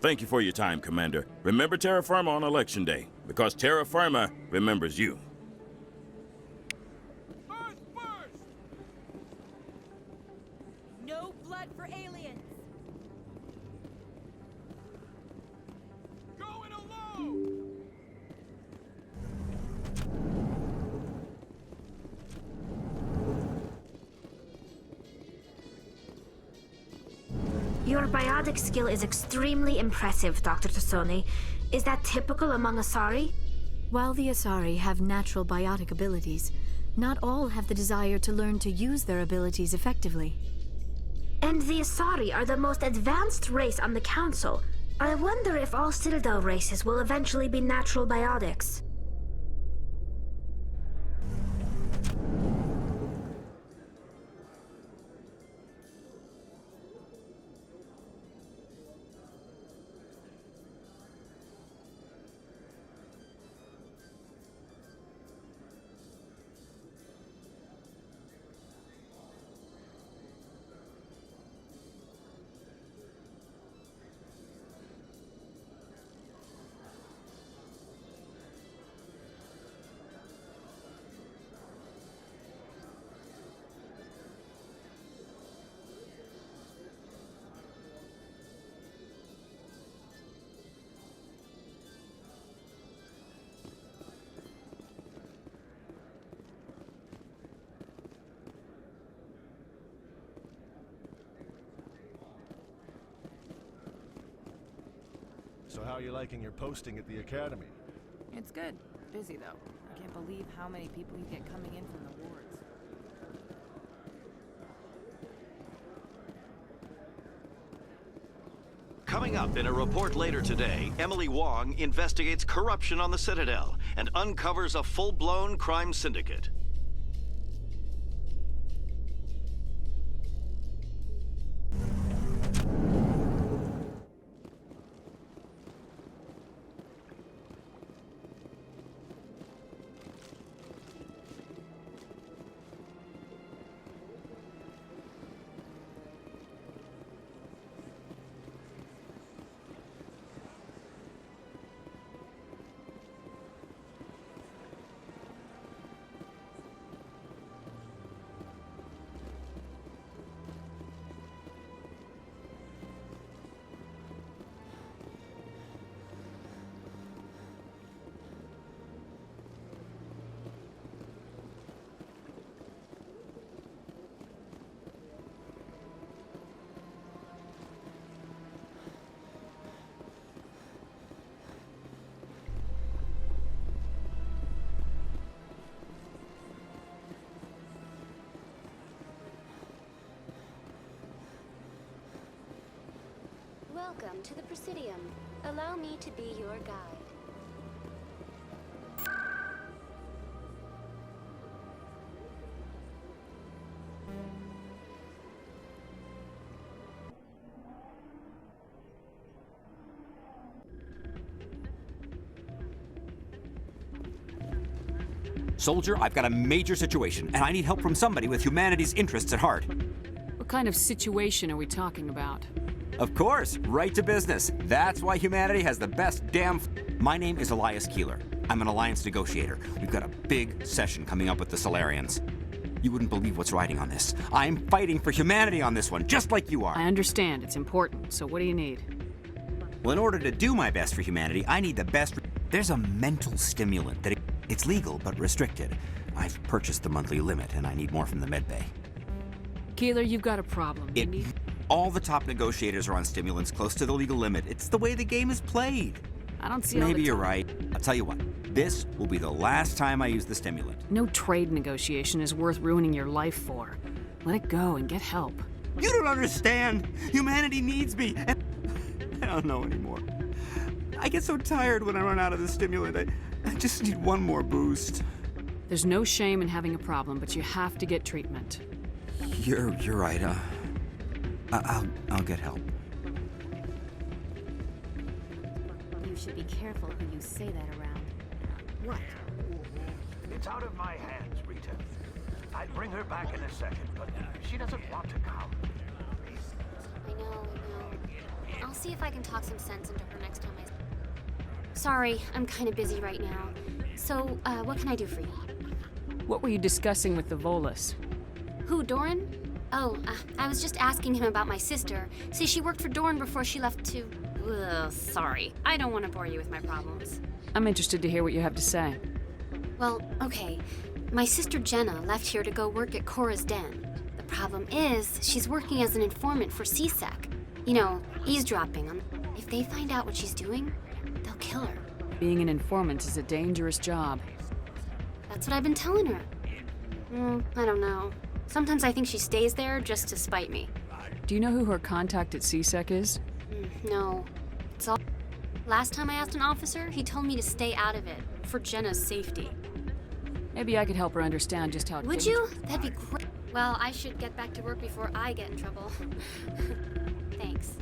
Thank you for your time, Commander. Remember Terra Firma on Election Day, because Terra Firma remembers you. No blood for aliens! Going alone! Your biotic skill is extremely impressive, Dr. Tassoni. Is that typical among Asari? While the Asari have natural biotic abilities, not all have the desire to learn to use their abilities effectively. And the Asari are the most advanced race on the Council. I wonder if all Citadel races will eventually be natural biotics. So how are you liking your posting at the Academy? It's good. Busy, though. I can't believe how many people you get coming in from the wards. Coming up in a report later today, Emily Wong investigates corruption on the Citadel and uncovers a full-blown crime syndicate. Welcome to the Presidium. Allow me to be your guide. Soldier, I've got a major situation, and I need help from somebody with humanity's interests at heart. What kind of situation are we talking about? Of course, right to business. That's why humanity has the best damn... My name is Elias Keeler. I'm an Alliance negotiator. We've got a big session coming up with the Solarians. You wouldn't believe what's riding on this. I'm fighting for humanity on this one, just like you are. I understand. It's important. So what do you need? Well, in order to do my best for humanity, I need the best... There's a mental stimulant that... It's legal, but restricted. I've purchased the monthly limit, and I need more from the medbay. Keeler, you've got a problem. All the top negotiators are on stimulants close to the legal limit. It's the way the game is played. I don't see Maybe you're right. I'll tell you what. This will be the last time I use the stimulant. No trade negotiation is worth ruining your life for. Let it go and get help. You don't understand. Humanity needs me. And I don't know anymore. I get so tired when I run out of the stimulant. I just need one more boost. There's no shame in having a problem, but you have to get treatment. You're right. I'll get help. You should be careful who you say that around. What? It's out of my hands, Rita. I'd bring her back in a second, but she doesn't want to come. I know. I'll see if I can talk some sense into her next time Sorry, I'm kind of busy right now. So, what can I do for you? What were you discussing with the Volus? Who, Doran? Oh, I was just asking him about my sister. See, she worked for Doran before she left to... Ugh, sorry. I don't want to bore you with my problems. I'm interested to hear what you have to say. Well, okay. My sister Jenna left here to go work at Cora's Den. The problem is, she's working as an informant for CSEC. You know, eavesdropping on... If they find out what she's doing, they'll kill her. Being an informant is a dangerous job. That's what I've been telling her. I don't know. Sometimes I think she stays there just to spite me. Do you know who her contact at CSEC is? No. It's all... Last time I asked an officer, he told me to stay out of it, for Jenna's safety. Maybe I could help her understand just how... Would you? That'd be great. Well, I should get back to work before I get in trouble. Thanks.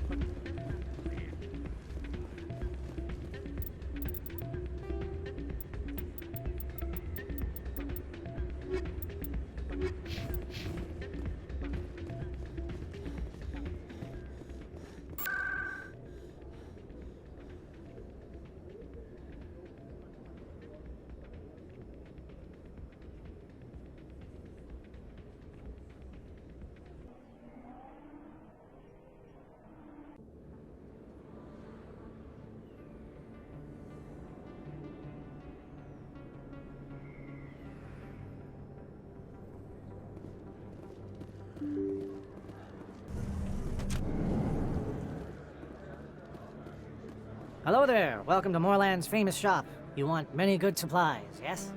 Hello there. Welcome to Moorland's famous shop. You want many good supplies, yes?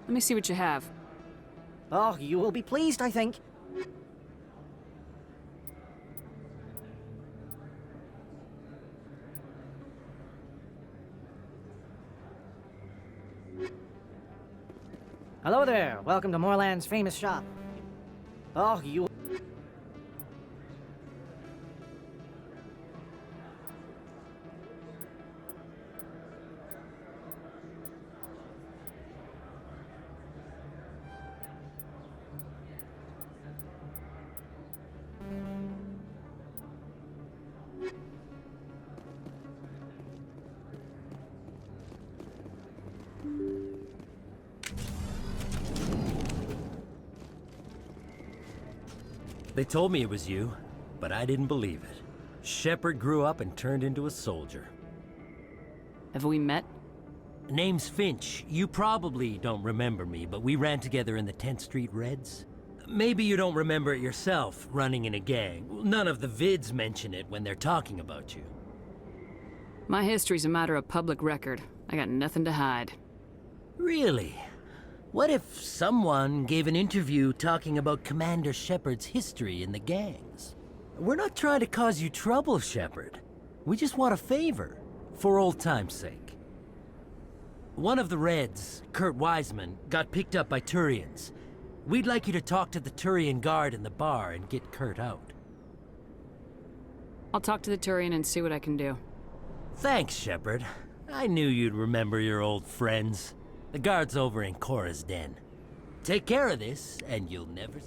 Let me see what you have. Oh, you will be pleased, I think. Hello there. Welcome to Moorland's famous shop. Oh, you... They told me it was you, but I didn't believe it. Shepard grew up and turned into a soldier. Have we met? Name's Finch. You probably don't remember me, but we ran together in the 10th Street Reds. Maybe you don't remember it yourself, running in a gang. None of the vids mention it when they're talking about you. My history's a matter of public record. I got nothing to hide. Really? What if someone gave an interview talking about Commander Shepard's history in the gangs? We're not trying to cause you trouble, Shepard. We just want a favor, for old time's sake. One of the Reds, Kurt Wiseman, got picked up by Turians. We'd like you to talk to the Turian guard in the bar and get Kurt out. I'll talk to the Turian and see what I can do. Thanks, Shepard. I knew you'd remember your old friends. The guard's over in Cora's Den. Take care of this, and you'll never...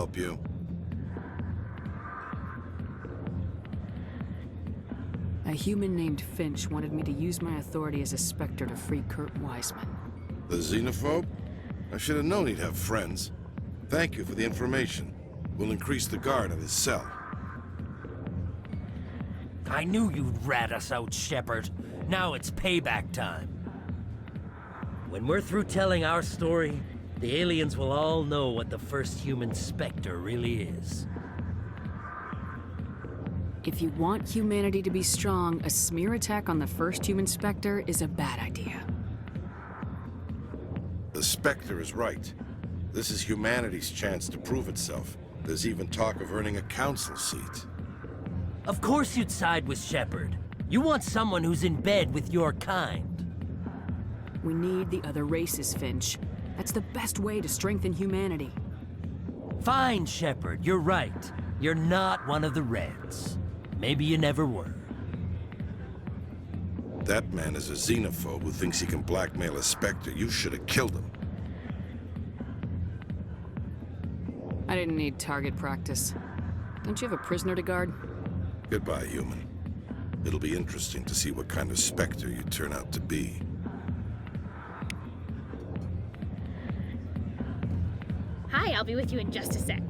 help you? A human named Finch wanted me to use my authority as a Spectre to free Kurt Wiseman. The xenophobe? I should have known he'd have friends. Thank you for the information. We'll increase the guard at his cell. I knew you'd rat us out, Shepard. Now it's payback time. When we're through telling our story, the aliens will all know what the first human Spectre really is. If you want humanity to be strong, a smear attack on the first human Spectre is a bad idea. The Spectre is right. This is humanity's chance to prove itself. There's even talk of earning a council seat. Of course you'd side with Shepard. You want someone who's in bed with your kind. We need the other races, Finch. That's the best way to strengthen humanity. Fine, Shepard, you're right. You're not one of the Reds. Maybe you never were. That man is a xenophobe who thinks he can blackmail a Spectre. You should have killed him. I didn't need target practice. Don't you have a prisoner to guard? Goodbye, human. It'll be interesting to see what kind of Spectre you turn out to be. Hi, I'll be with you in just a sec.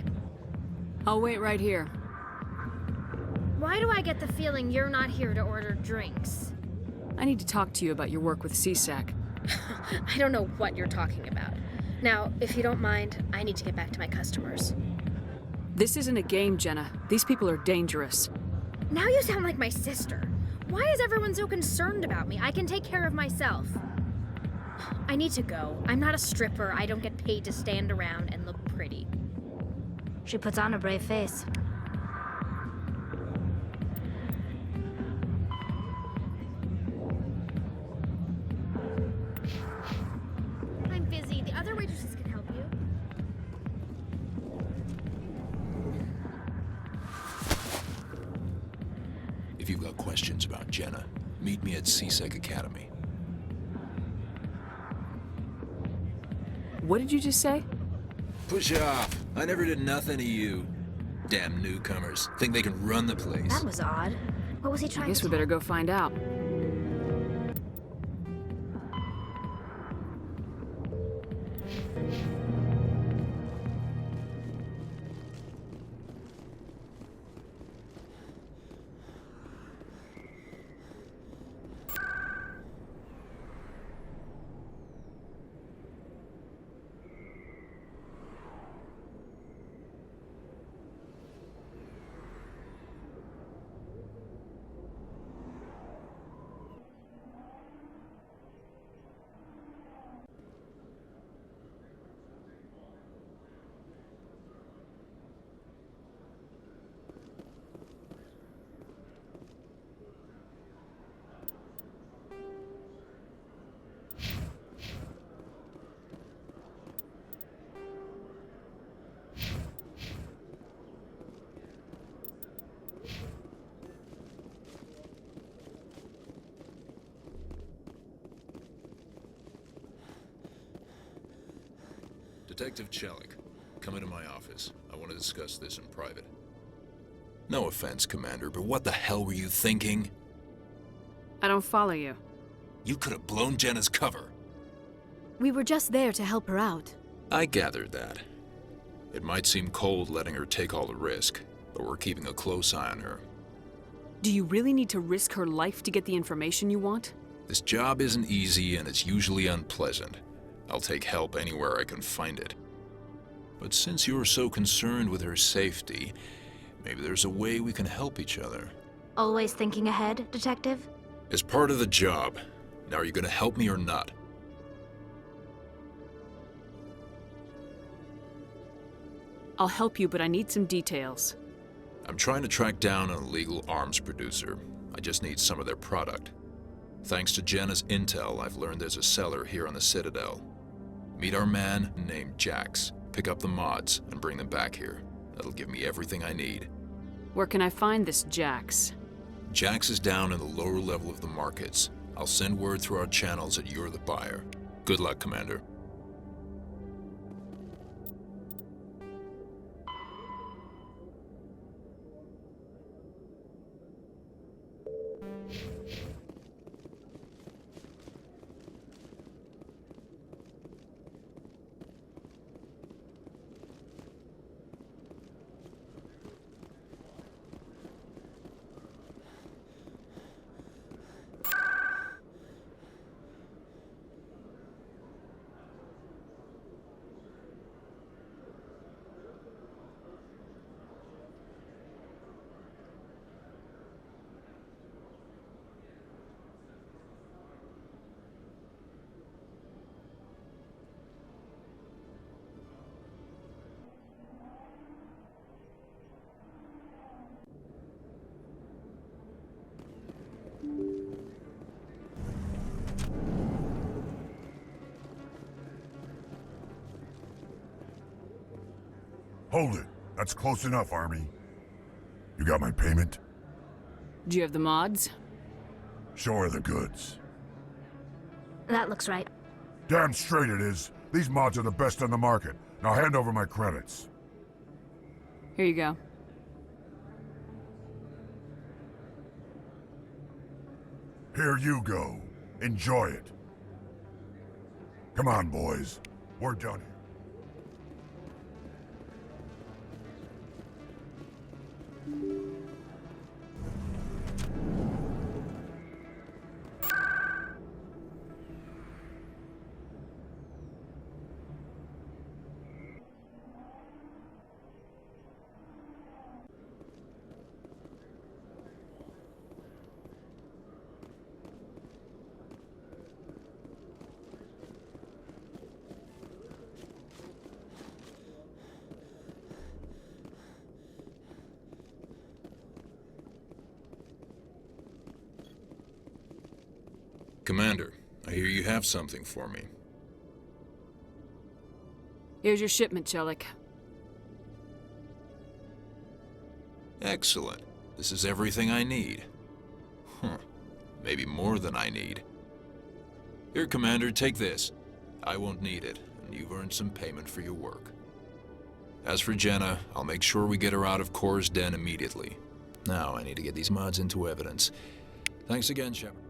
I'll wait right here. Why do I get the feeling you're not here to order drinks? I need to talk to you about your work with CSAC. I don't know what you're talking about. Now, if you don't mind, I need to get back to my customers. This isn't a game, Jenna. These people are dangerous. Now you sound like my sister. Why is everyone so concerned about me? I can take care of myself. I need to go. I'm not a stripper. I don't get paid to stand around and look pretty. She puts on a brave face. I'm busy. The other waitresses can help you. If you've got questions about Jenna, meet me at CSEC Academy. What did you just say? Push off. I never did nothing to you. Damn newcomers. Think they can run the place. That was odd. What was he trying I guess to we better go find out. Detective Chelik, come into my office. I want to discuss this in private. No offense, Commander, but what the hell were you thinking? I don't follow you. You could have blown Jenna's cover. We were just there to help her out. I gathered that. It might seem cold letting her take all the risk, but we're keeping a close eye on her. Do you really need to risk her life to get the information you want? This job isn't easy and it's usually unpleasant. I'll take help anywhere I can find it. But since you're so concerned with her safety, maybe there's a way we can help each other. Always thinking ahead, Detective? It's part of the job. Now, are you gonna help me or not? I'll help you, but I need some details. I'm trying to track down an illegal arms producer. I just need some of their product. Thanks to Jenna's intel, I've learned there's a seller here on the Citadel. Meet our man named Jax. Pick up the mods and bring them back here. That'll give me everything I need. Where can I find this Jax? Jax is down in the lower level of the markets. I'll send word through our channels that you're the buyer. Good luck, Commander. Hold it. That's close enough, Army. You got my payment? Do you have the mods? Show her the goods. That looks right. Damn straight it is. These mods are the best on the market. Now hand over my credits. Here you go. Here you go. Enjoy it. Come on, boys. We're done here. Commander, I hear you have something for me. Here's your shipment, Chelik. Excellent. This is everything I need. Huh. Maybe more than I need. Here, Commander, take this. I won't need it, and you've earned some payment for your work. As for Jenna, I'll make sure we get her out of Cora's den immediately. Now, I need to get these mods into evidence. Thanks again, Shepard.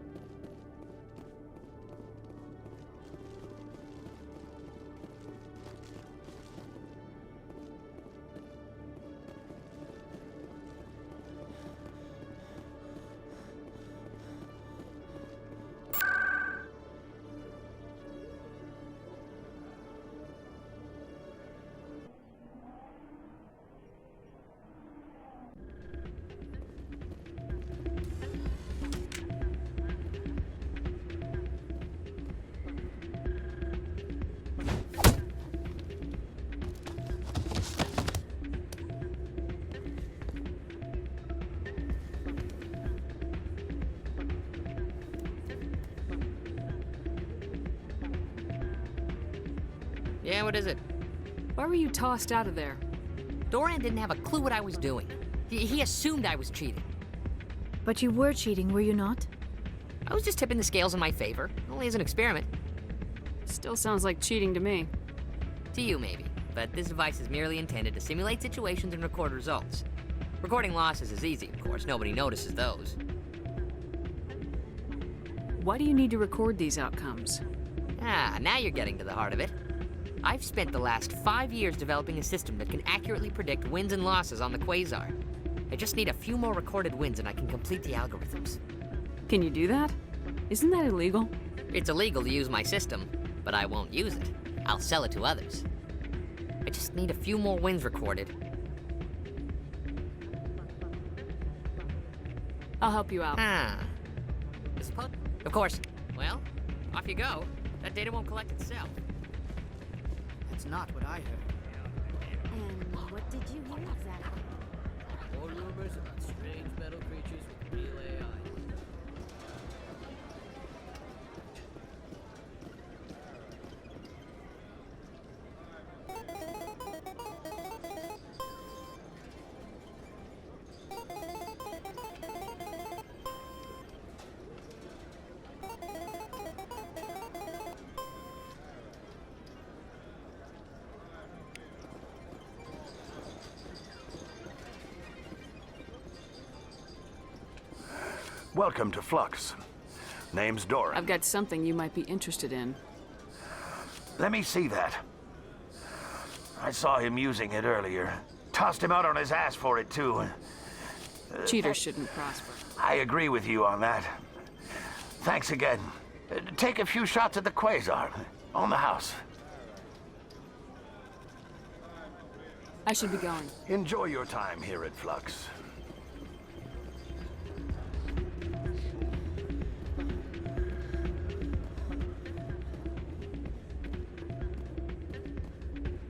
Yeah, what is it? Why were you tossed out of there? Doran didn't have a clue what I was doing. He assumed I was cheating. But you were cheating, were you not? I was just tipping the scales in my favor, only as an experiment. Still sounds like cheating to me. To you, maybe. But this device is merely intended to simulate situations and record results. Recording losses is easy, of course. Nobody notices those. Why do you need to record these outcomes? Ah, now you're getting to the heart of it. I've spent the last 5 years developing a system that can accurately predict wins and losses on the Quasar. I just need a few more recorded wins and I can complete the algorithms. Can you do that? Isn't that illegal? It's illegal to use my system, but I won't use it. I'll sell it to others. I just need a few more wins recorded. I'll help you out. Ah. Of course. Well, off you go. That data won't collect itself. That's not what I heard. And what did you hear exactly? More rumors about strange metal creatures with real AI. Welcome to Flux. Name's Doran. I've got something you might be interested in. Let me see that. I saw him using it earlier. Tossed him out on his ass for it, too. Cheaters shouldn't prosper. I agree with you on that. Thanks again. Take a few shots at the Quasar. On the house. I should be going. Enjoy your time here at Flux.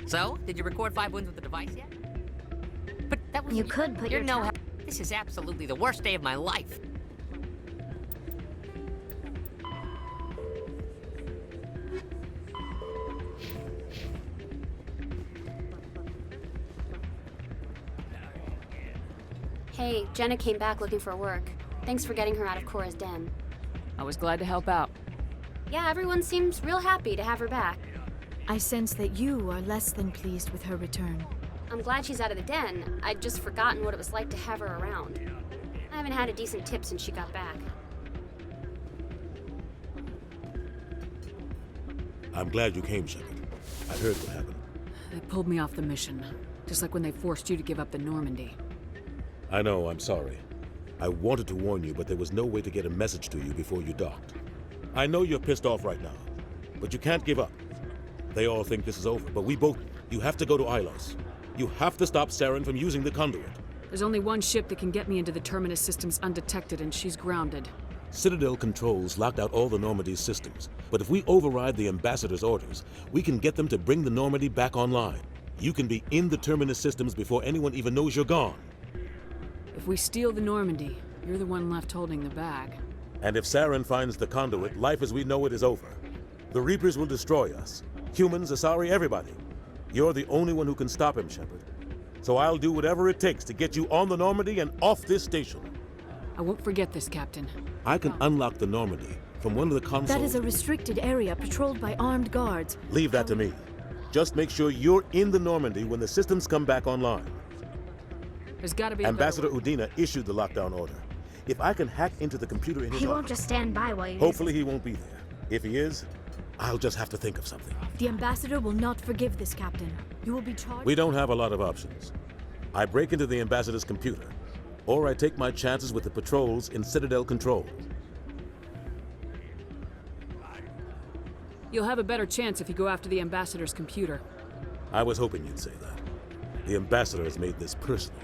So, did you record 5 wins with the device yet? But that was... You could put your This is absolutely the worst day of my life. Hey, Jenna came back looking for work. Thanks for getting her out of Cora's den. I was glad to help out. Yeah, everyone seems real happy to have her back. I sense that you are less than pleased with her return. I'm glad she's out of the den. I'd just forgotten what it was like to have her around. I haven't had a decent tip since she got back. I'm glad you came, Shepard. I heard what happened. They pulled me off the mission, just like when they forced you to give up the Normandy. I know, I'm sorry. I wanted to warn you, but there was no way to get a message to you before you docked. I know you're pissed off right now, but you can't give up. They all think this is over, but we both... You have to go to Ilos. You have to stop Saren from using the conduit. There's only one ship that can get me into the Terminus systems undetected, and she's grounded. Citadel controls locked out all the Normandy's systems, but if we override the Ambassador's orders, we can get them to bring the Normandy back online. You can be in the Terminus systems before anyone even knows you're gone. If we steal the Normandy, you're the one left holding the bag. And if Saren finds the conduit, life as we know it is over. The Reapers will destroy us. Humans, Asari, everybody. You're the only one who can stop him, Shepard. So I'll do whatever it takes to get you on the Normandy and off this station. I won't forget this, Captain. I can unlock the Normandy from one of the consoles. That is a restricted area patrolled by armed guards. Leave that to me. Just make sure you're in the Normandy when the systems come back online. There's gotta be a Ambassador Udina issued the lockdown order. If I can hack into the computer in his He won't office, just stand by while you... hopefully he won't be there. If he is, I'll just have to think of something. The Ambassador will not forgive this, Captain. You will be charged... We don't have a lot of options. I break into the Ambassador's computer, or I take my chances with the patrols in Citadel control. You'll have a better chance if you go after the Ambassador's computer. I was hoping you'd say that. The Ambassador has made this personal.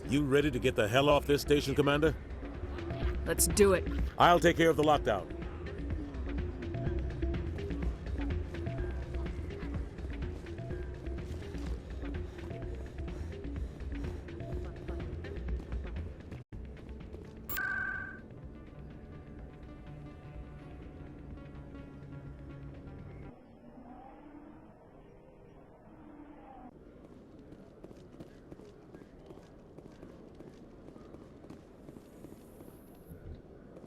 You ready to get the hell off this station, Commander? Let's do it. I'll take care of the lockdown.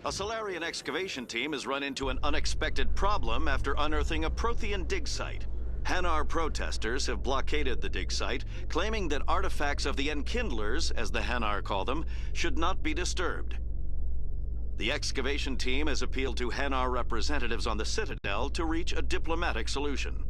A Solarian excavation team has run into an unexpected problem after unearthing a Prothean dig site. Hanar protesters have blockaded the dig site, claiming that artifacts of the Enkindlers, as the Hanar call them, should not be disturbed. The excavation team has appealed to Hanar representatives on the Citadel to reach a diplomatic solution.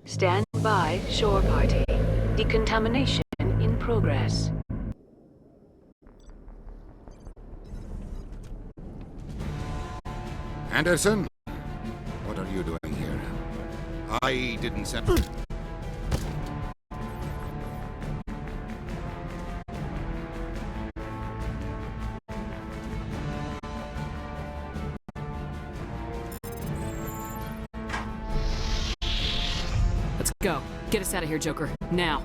Stand by, shore party. Decontamination in progress. Anderson? What are you doing here? I didn't send... Let's go. Get us out of here, Joker. Now.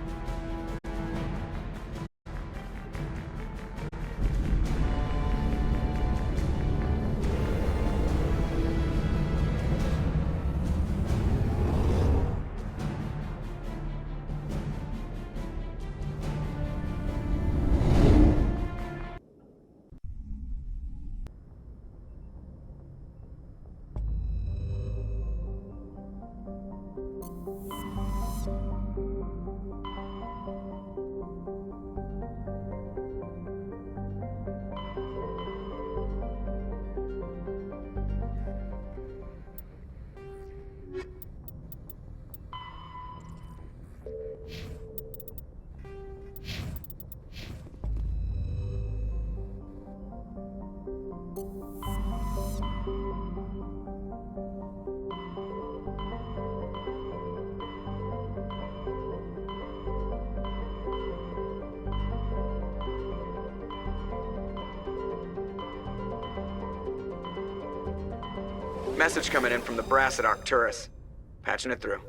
Message coming in from the brass at Arcturus. Patching it through.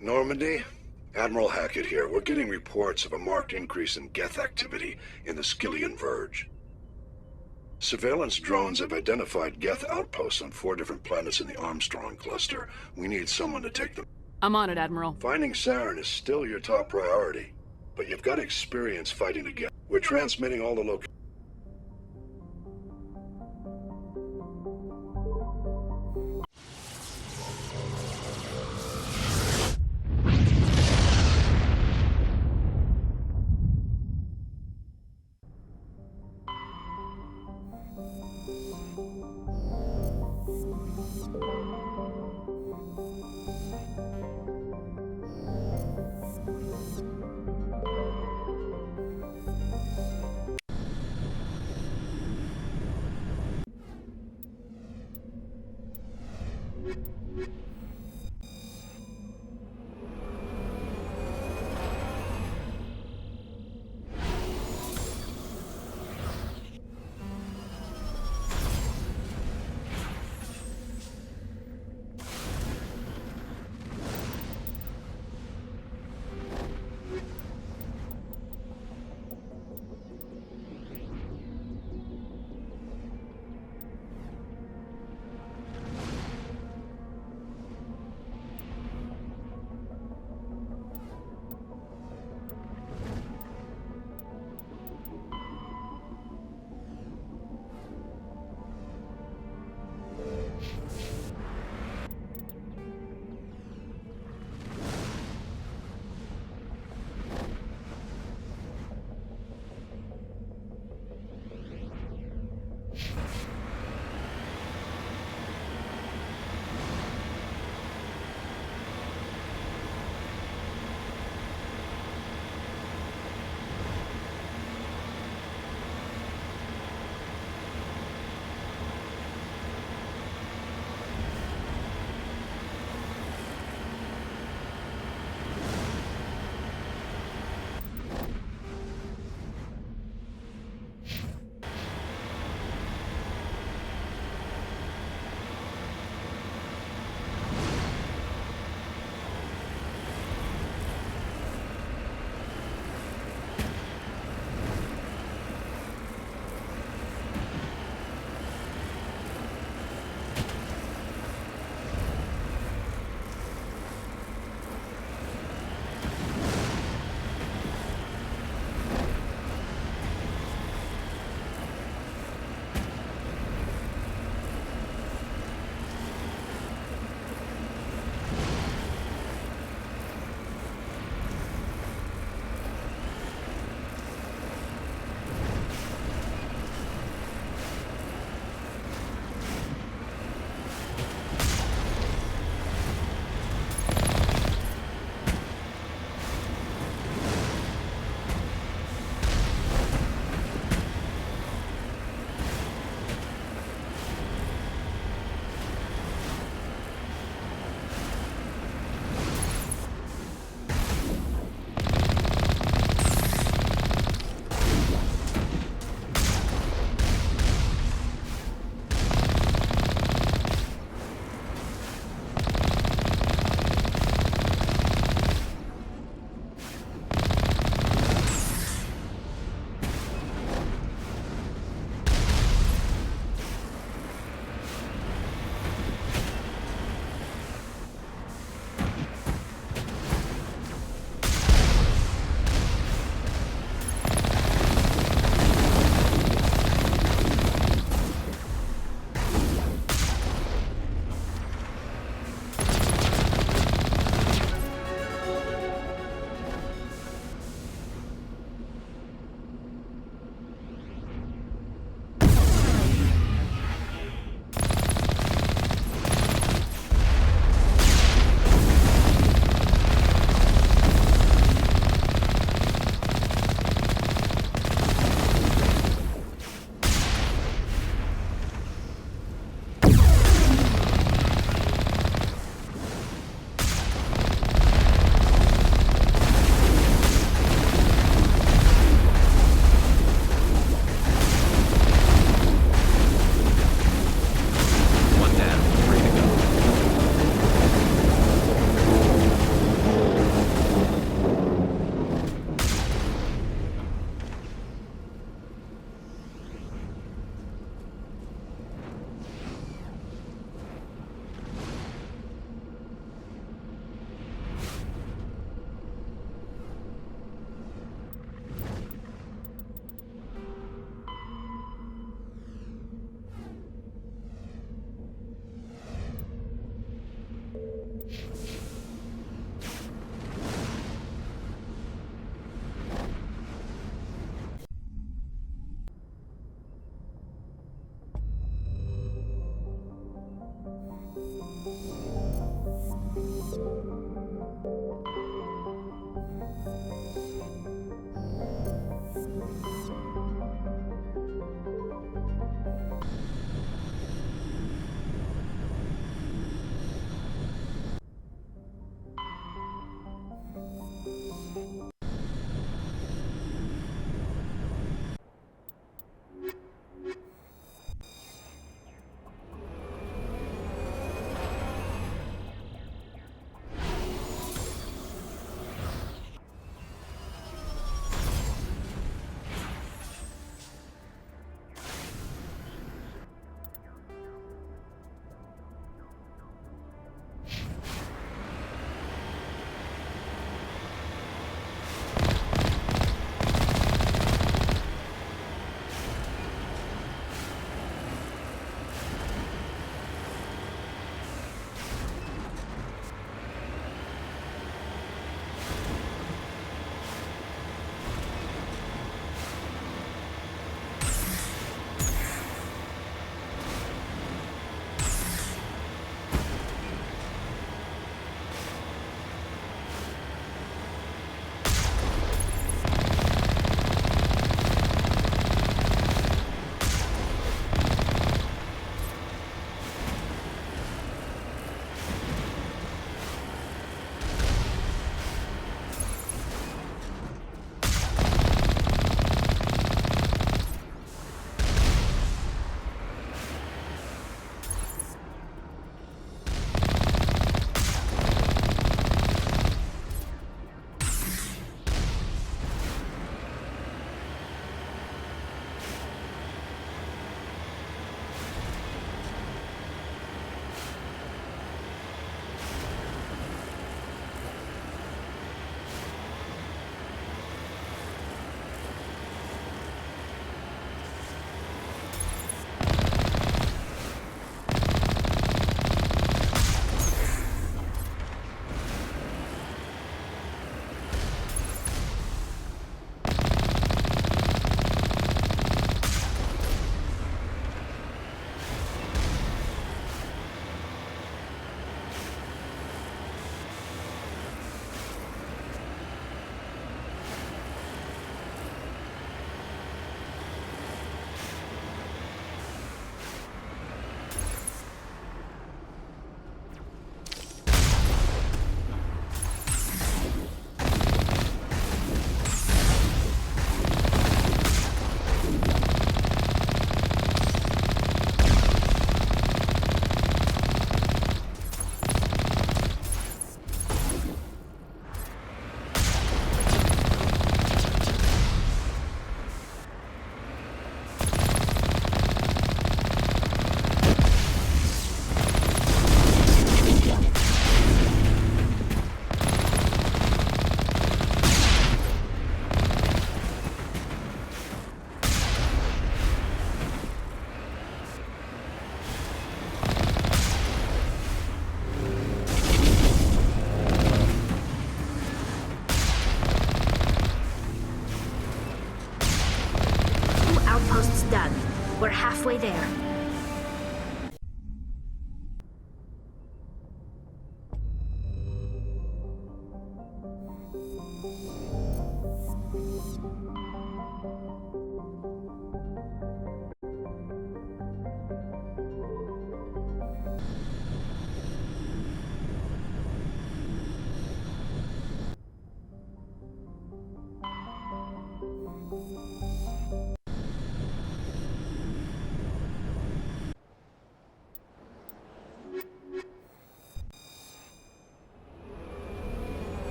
Normandy? Admiral Hackett here. We're getting reports of a marked increase in Geth activity in the Skyllian Verge. Surveillance drones have identified Geth outposts on 4 different planets in the Armstrong cluster. We need someone to take them. I'm on it, Admiral. Finding Saren is still your top priority, but you've got experience fighting the Geth. We're transmitting all the locations. We're halfway there.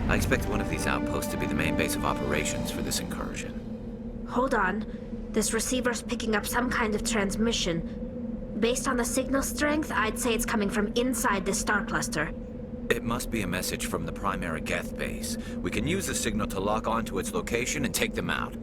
I expect one of these outposts to be the main base of operations for this incursion. Hold on. This receiver's picking up some kind of transmission. Based on the signal strength, I'd say it's coming from inside this star cluster. It must be a message from the primary Geth base. We can use the signal to lock onto its location and take them out.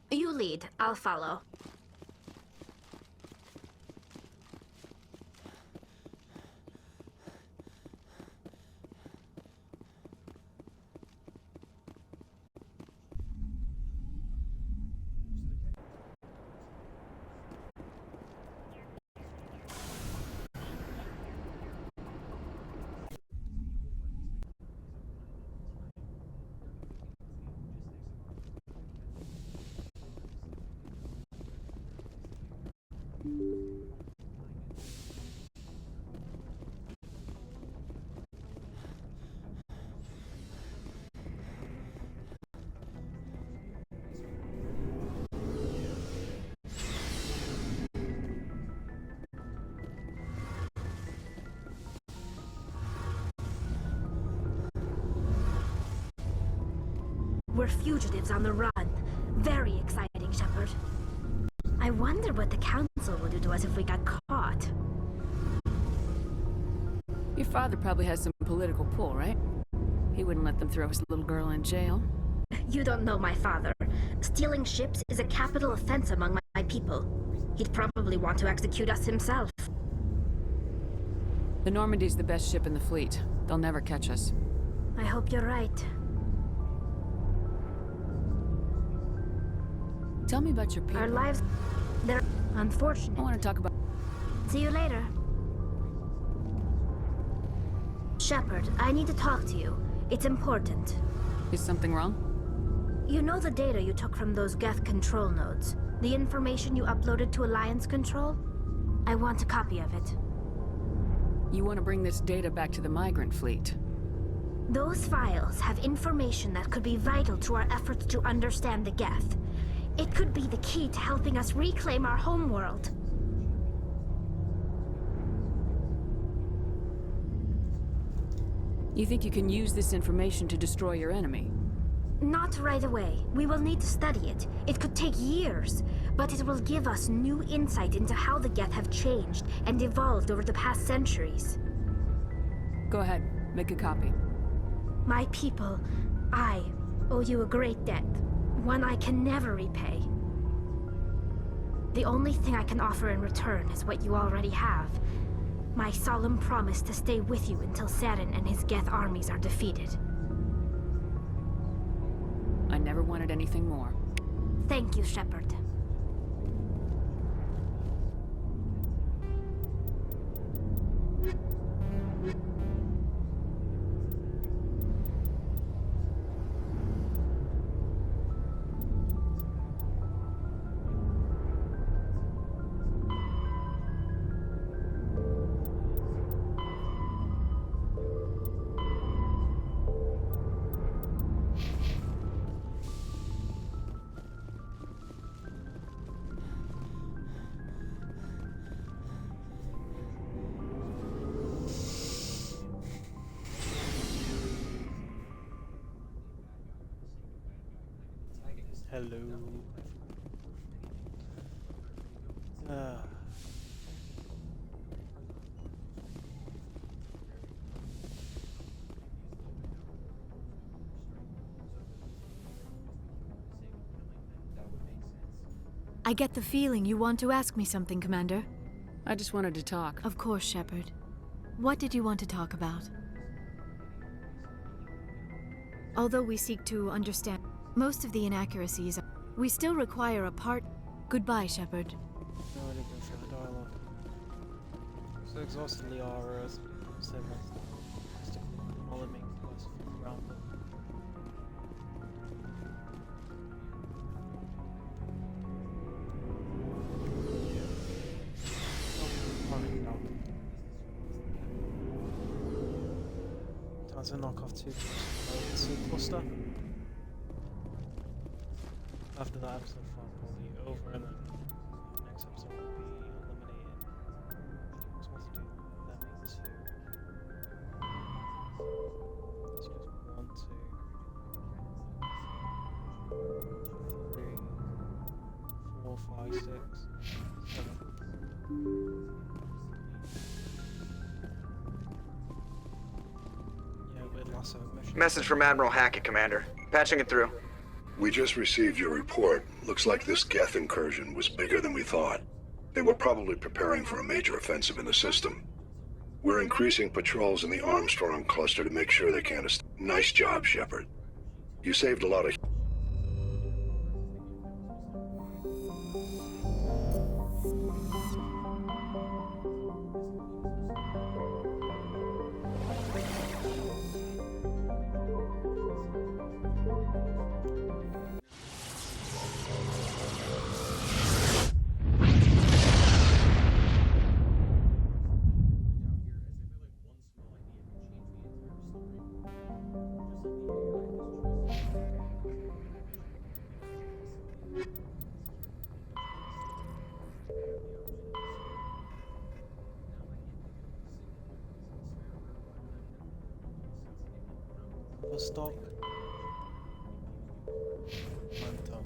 You lead. I'll follow. We're fugitives on the run. Very exciting, Shepard. I wonder what the Council will do to us if we got caught. Your father probably has some political pull, right? He wouldn't let them throw his little girl in jail. You don't know my father. Stealing ships is a capital offense among my people. He'd probably want to execute us himself. The Normandy's the best ship in the fleet. They'll never catch us. I hope you're right. Tell me about your people. Our lives, they're unfortunate. I want to talk about... See you later. Shepard, I need to talk to you. It's important. Is something wrong? You know the data you took from those Geth control nodes? The information you uploaded to Alliance Control? I want a copy of it. You want to bring this data back to the migrant fleet? Those files have information that could be vital to our efforts to understand the Geth. It could be the key to helping us reclaim our homeworld. You think you can use this information to destroy your enemy? Not right away. We will need to study it. It could take years, but it will give us new insight into how the Geth have changed and evolved over the past centuries. Go ahead, make a copy. My people, I owe you a great debt. One I can never repay. The only thing I can offer in return is what you already have. My solemn promise to stay with you until Saren and his Geth armies are defeated. I never wanted anything more. Thank you, Shepard. Hello. I get the feeling you want to ask me something, Commander. I just wanted to talk. Of course, Shepard. What did you want to talk about? Although we seek to understand most of the inaccuracies, we still require a part. Goodbye, Shepard. No, I didn't go for the dialogue. So exhaustingly our segments. All it makes was around them. Time to knock off two cluster. After that episode 5 will be over, and then the next episode will be eliminating I6. 7. Yeah, weird lasso mission. Message from Admiral Hackett, Commander. Patching it through. We just received your report. Looks like this Geth incursion was bigger than we thought. They were probably preparing for a major offensive in the system. We're increasing patrols in the Armstrong cluster to make sure they can't... Nice job, Shepard. You saved a lot of... Stock. Phantom.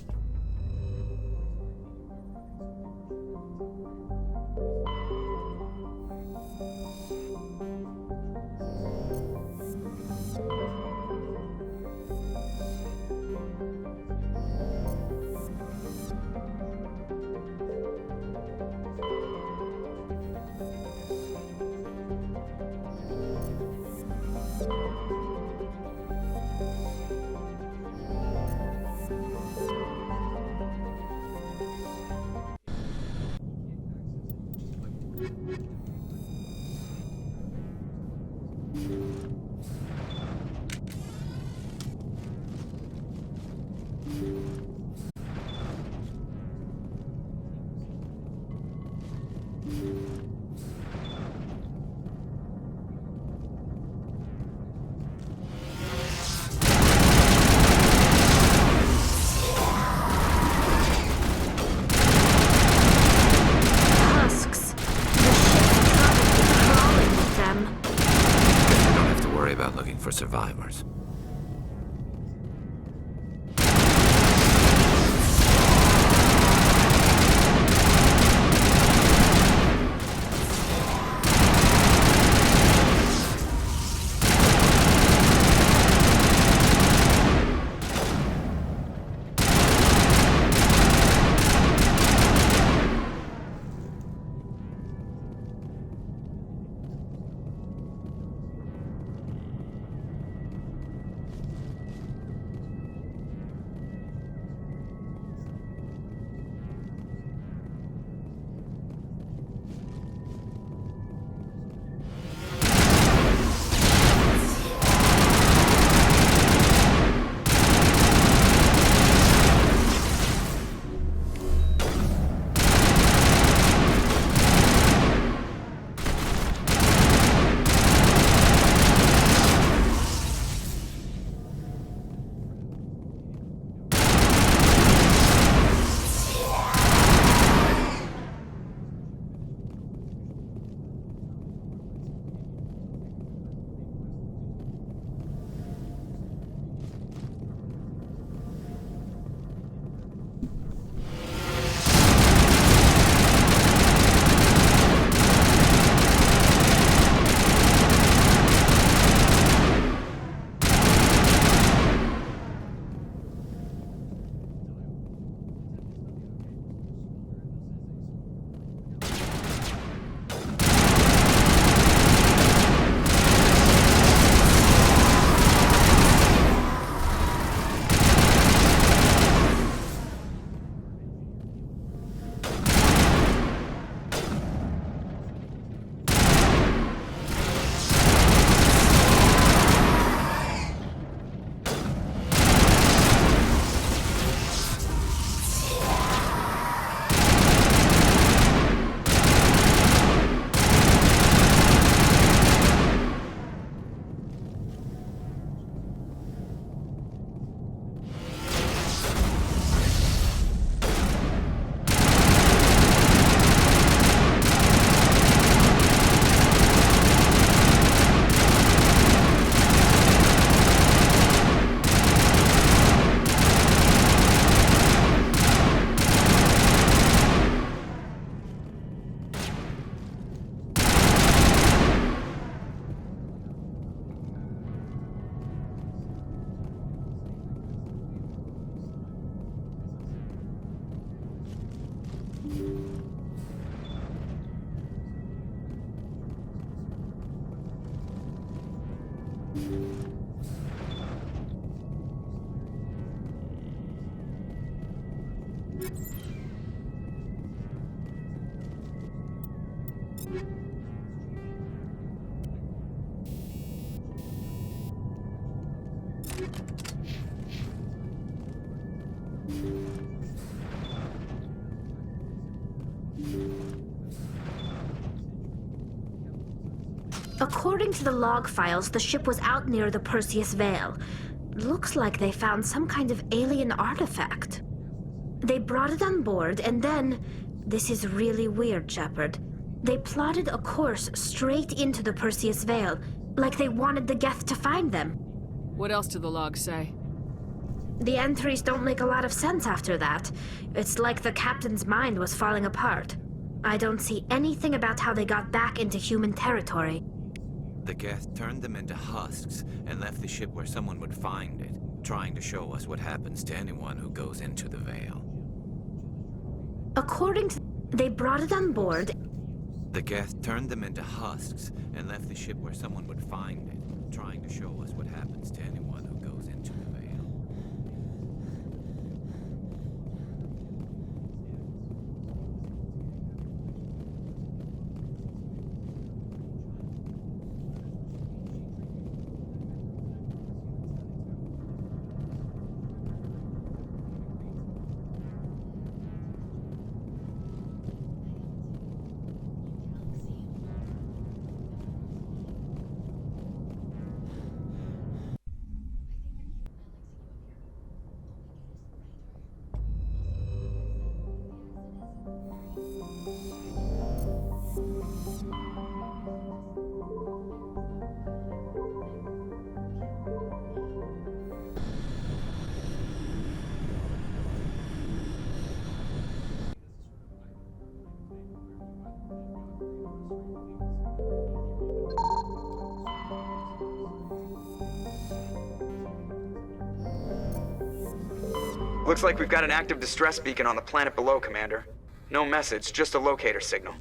For survivors. According to the log files, the ship was out near the Perseus Vale. Looks like they found some kind of alien artifact. They brought it on board, and then... This is really weird, Shepard. They plotted a course straight into the Perseus Vale, like they wanted the Geth to find them. What else do the logs say? The entries don't make a lot of sense after that. It's like the captain's mind was falling apart. I don't see anything about how they got back into human territory. The Geth turned them into husks and left the ship where someone would find it, trying to show us what happens to anyone who goes into the Vale. According to... They brought it on board... The Geth turned them into husks and left the ship where someone would find it, trying to show us what happens to anyone who goes into the Vale. Looks like we've got an active distress beacon on the planet below, Commander. No message, just a locator signal.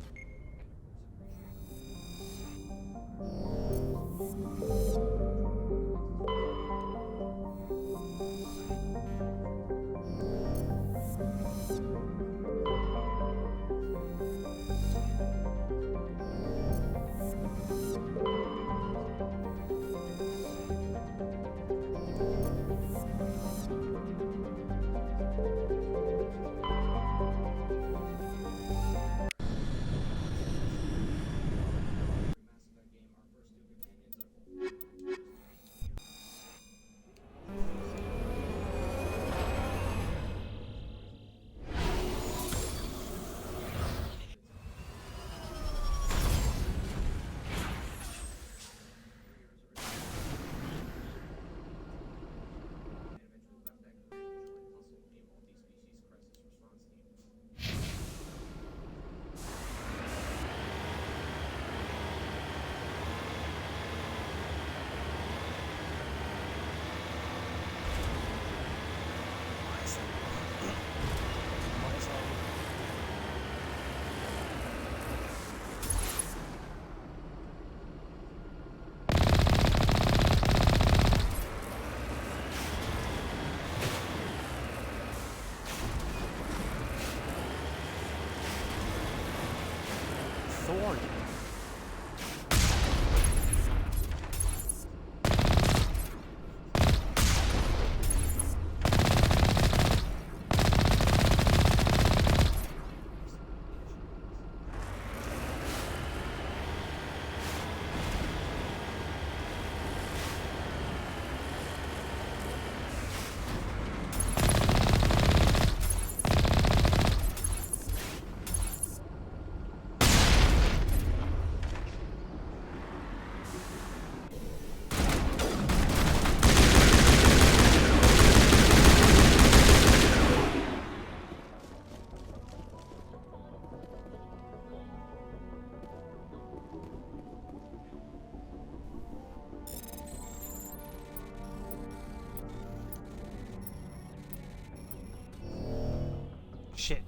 Thorn. Shit.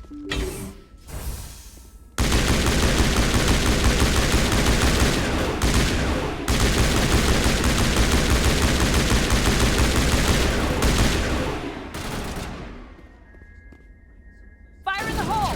Fire in the hole!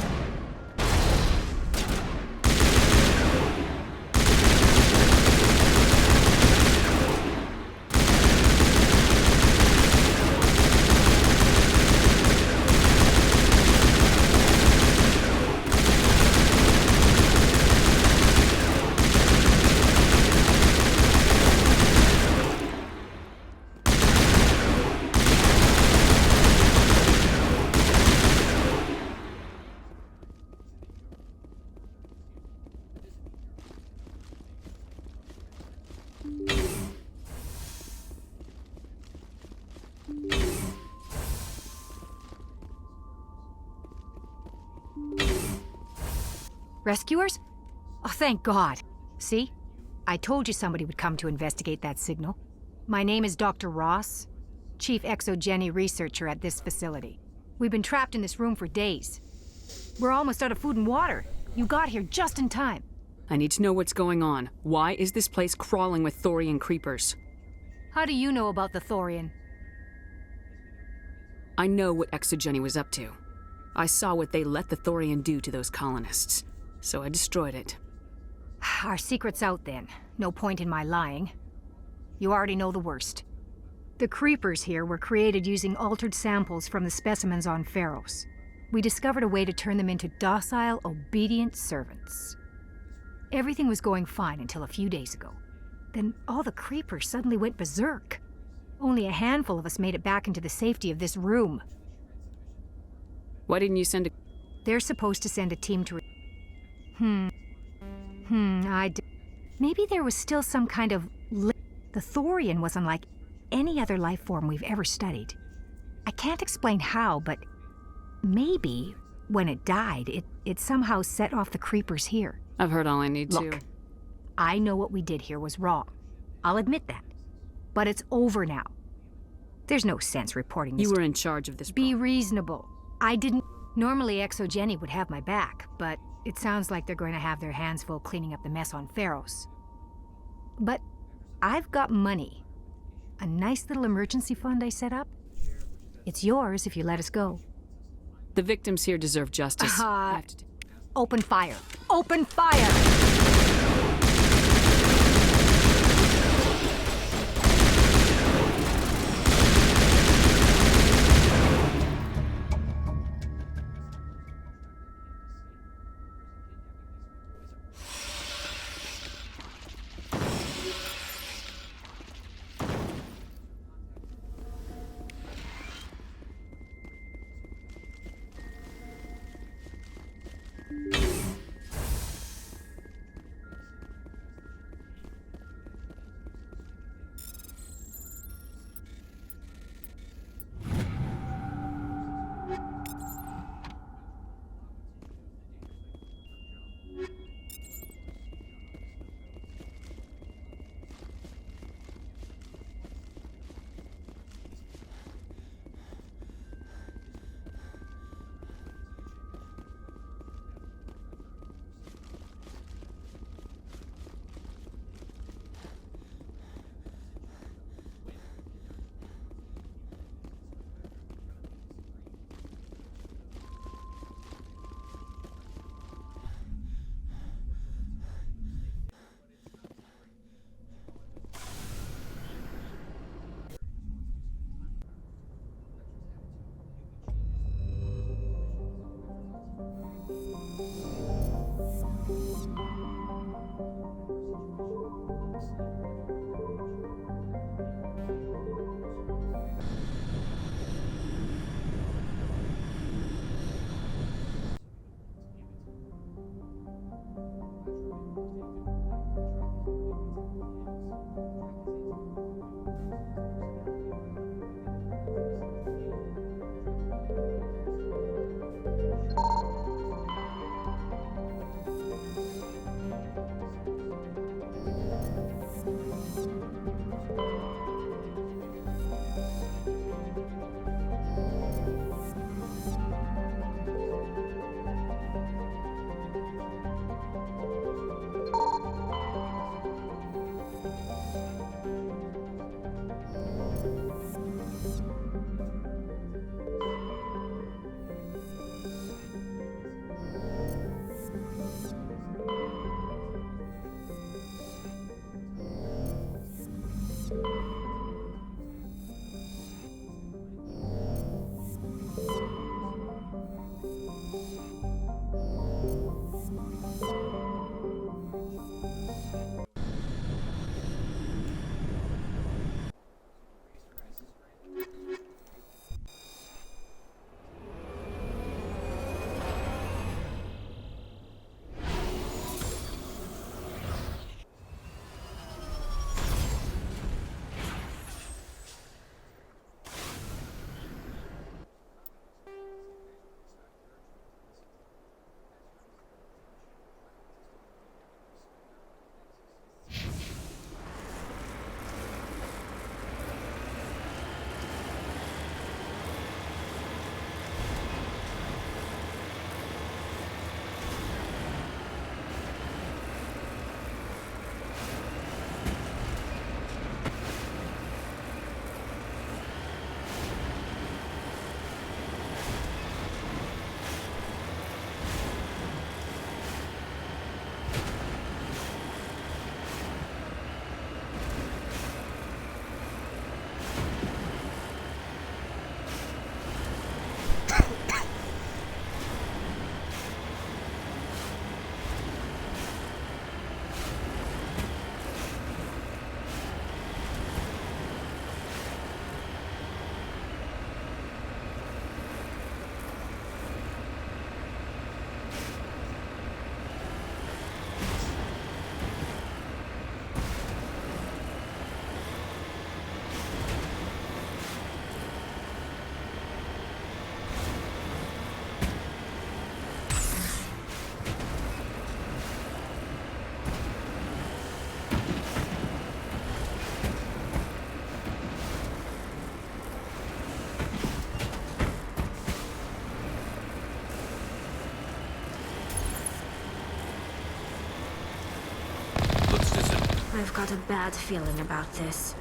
Rescuers? Oh, thank God. See? I told you somebody would come to investigate that signal. My name is Dr. Ross, Chief ExoGeni researcher at this facility. We've been trapped in this room for days. We're almost out of food and water. You got here just in time. I need to know what's going on. Why is this place crawling with Thorian creepers? How do you know about the Thorian? I know what ExoGeni was up to. I saw what they let the Thorian do to those colonists, so I destroyed it. Our secret's out then. No point in my lying. You already know the worst. The creepers here were created using altered samples from the specimens on Pharos. We discovered a way to turn them into docile, obedient servants. Everything was going fine until a few days ago. Then all the creepers suddenly went berserk. Only a handful of us made it back into the safety of this room. Why didn't you send a... They're supposed to send a team to... Maybe there was still some kind of... The Thorian was unlike any other life form we've ever studied. I can't explain how, but maybe when it died, it somehow set off the creepers here. I've heard all I need to. Look, I know what we did here was wrong. I'll admit that. But it's over now. There's no sense reporting this. You were in charge of this. Be reasonable. I didn't... Normally ExoGeni would have my back, but it sounds like they're going to have their hands full cleaning up the mess on Pharos. But I've got money. A nice little emergency fund I set up. It's yours if you let us go. The victims here deserve justice. Open fire. Open fire! I've got a bad feeling about this.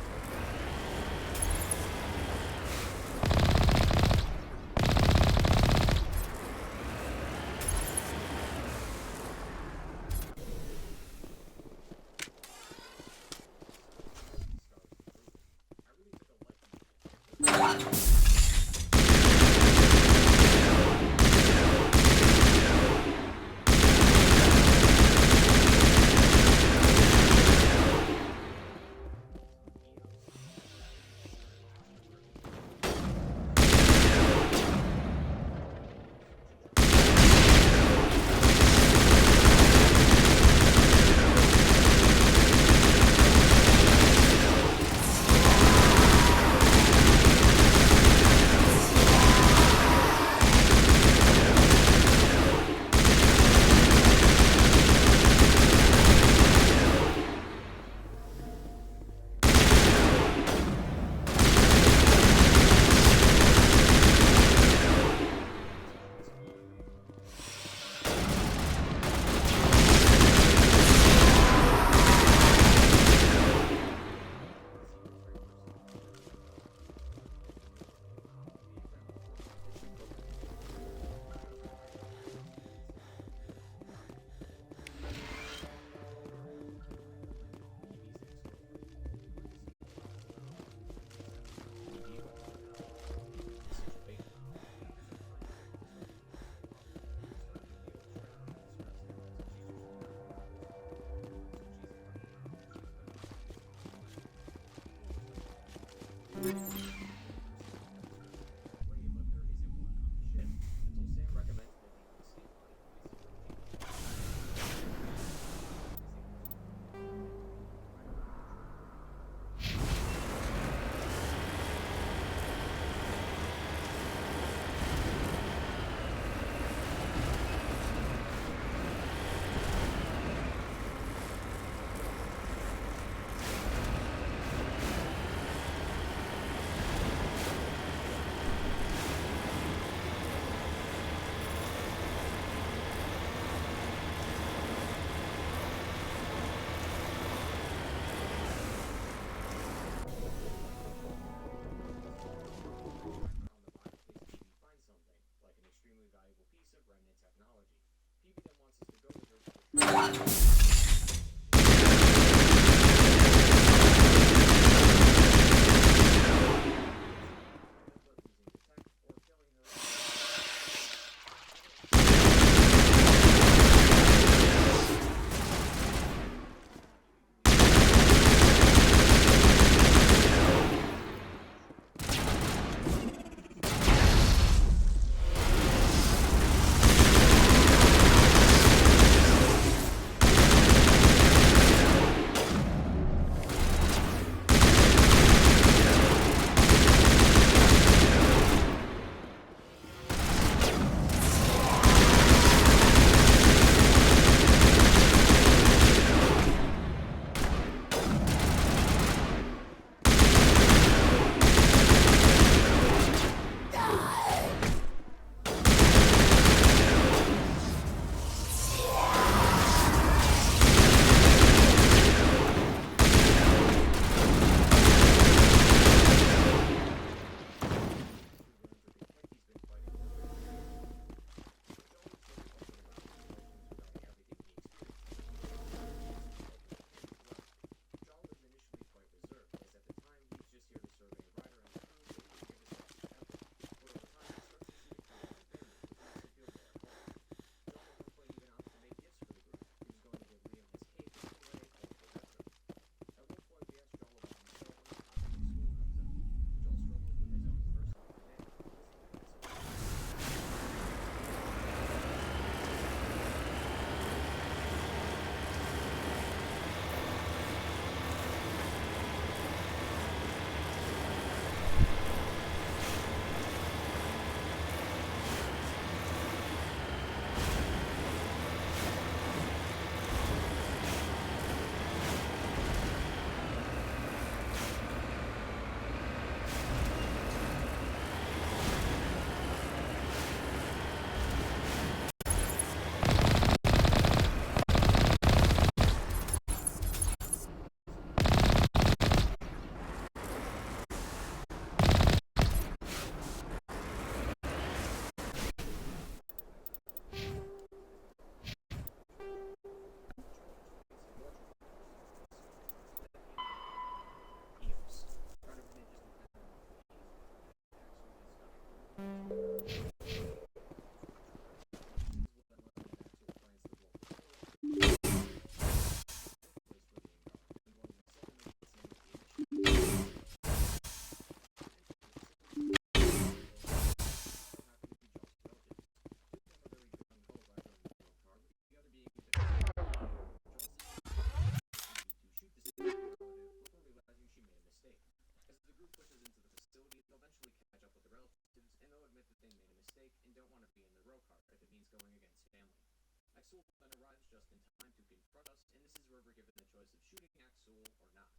Axel then arrives just in time to confront us, and this is where we're given the choice of shooting Axel or not.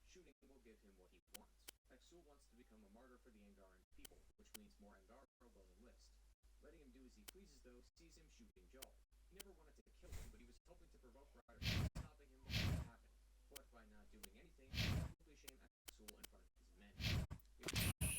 Shooting will give him what he wants. Axel wants to become a martyr for the Angaran people, which means more Angara will enlist. Letting him do as he pleases, though, sees him shooting Joel. He never wanted to kill him, but he was hoping to provoke Ryder, stopping him before it happened. But by not doing anything, he publicly shamed Axel in front of his men. It was writing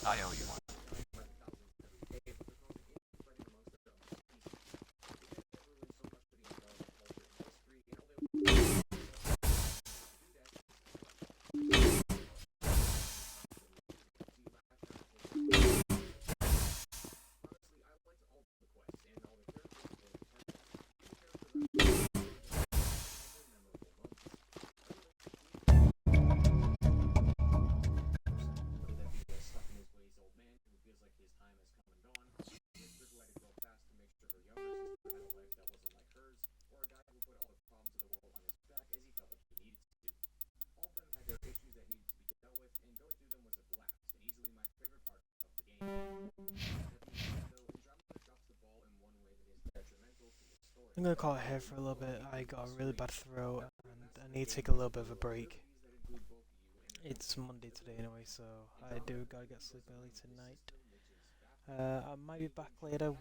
I owe you one. I'm gonna call it here for a little bit. I got a really bad throat and I need to take a little bit of a break. It's Monday today anyway, so I do gotta get sleep early tonight. I might be back later,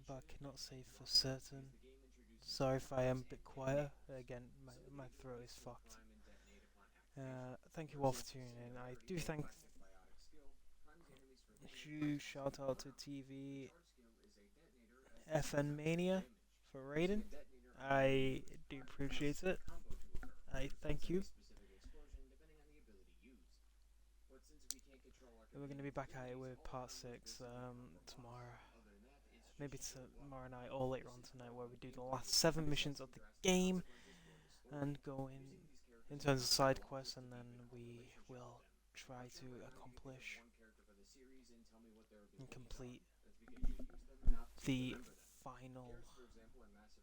but I cannot say for certain. Sorry if I am a bit quieter. Again, my throat is fucked. Thank you all for tuning in. I do thank you. Shout out to TV FN Mania for raiding. I do appreciate it. I thank you. We're going to be back at it with part 6 tomorrow. Maybe tomorrow night or later on tonight, where we do the last 7 missions of the game and go in terms of side quests, and then we will try to accomplish and complete the final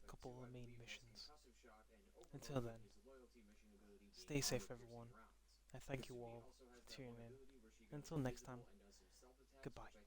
couple of main missions. Until then, stay safe everyone. I thank you all for tuning in. Until next time, goodbye.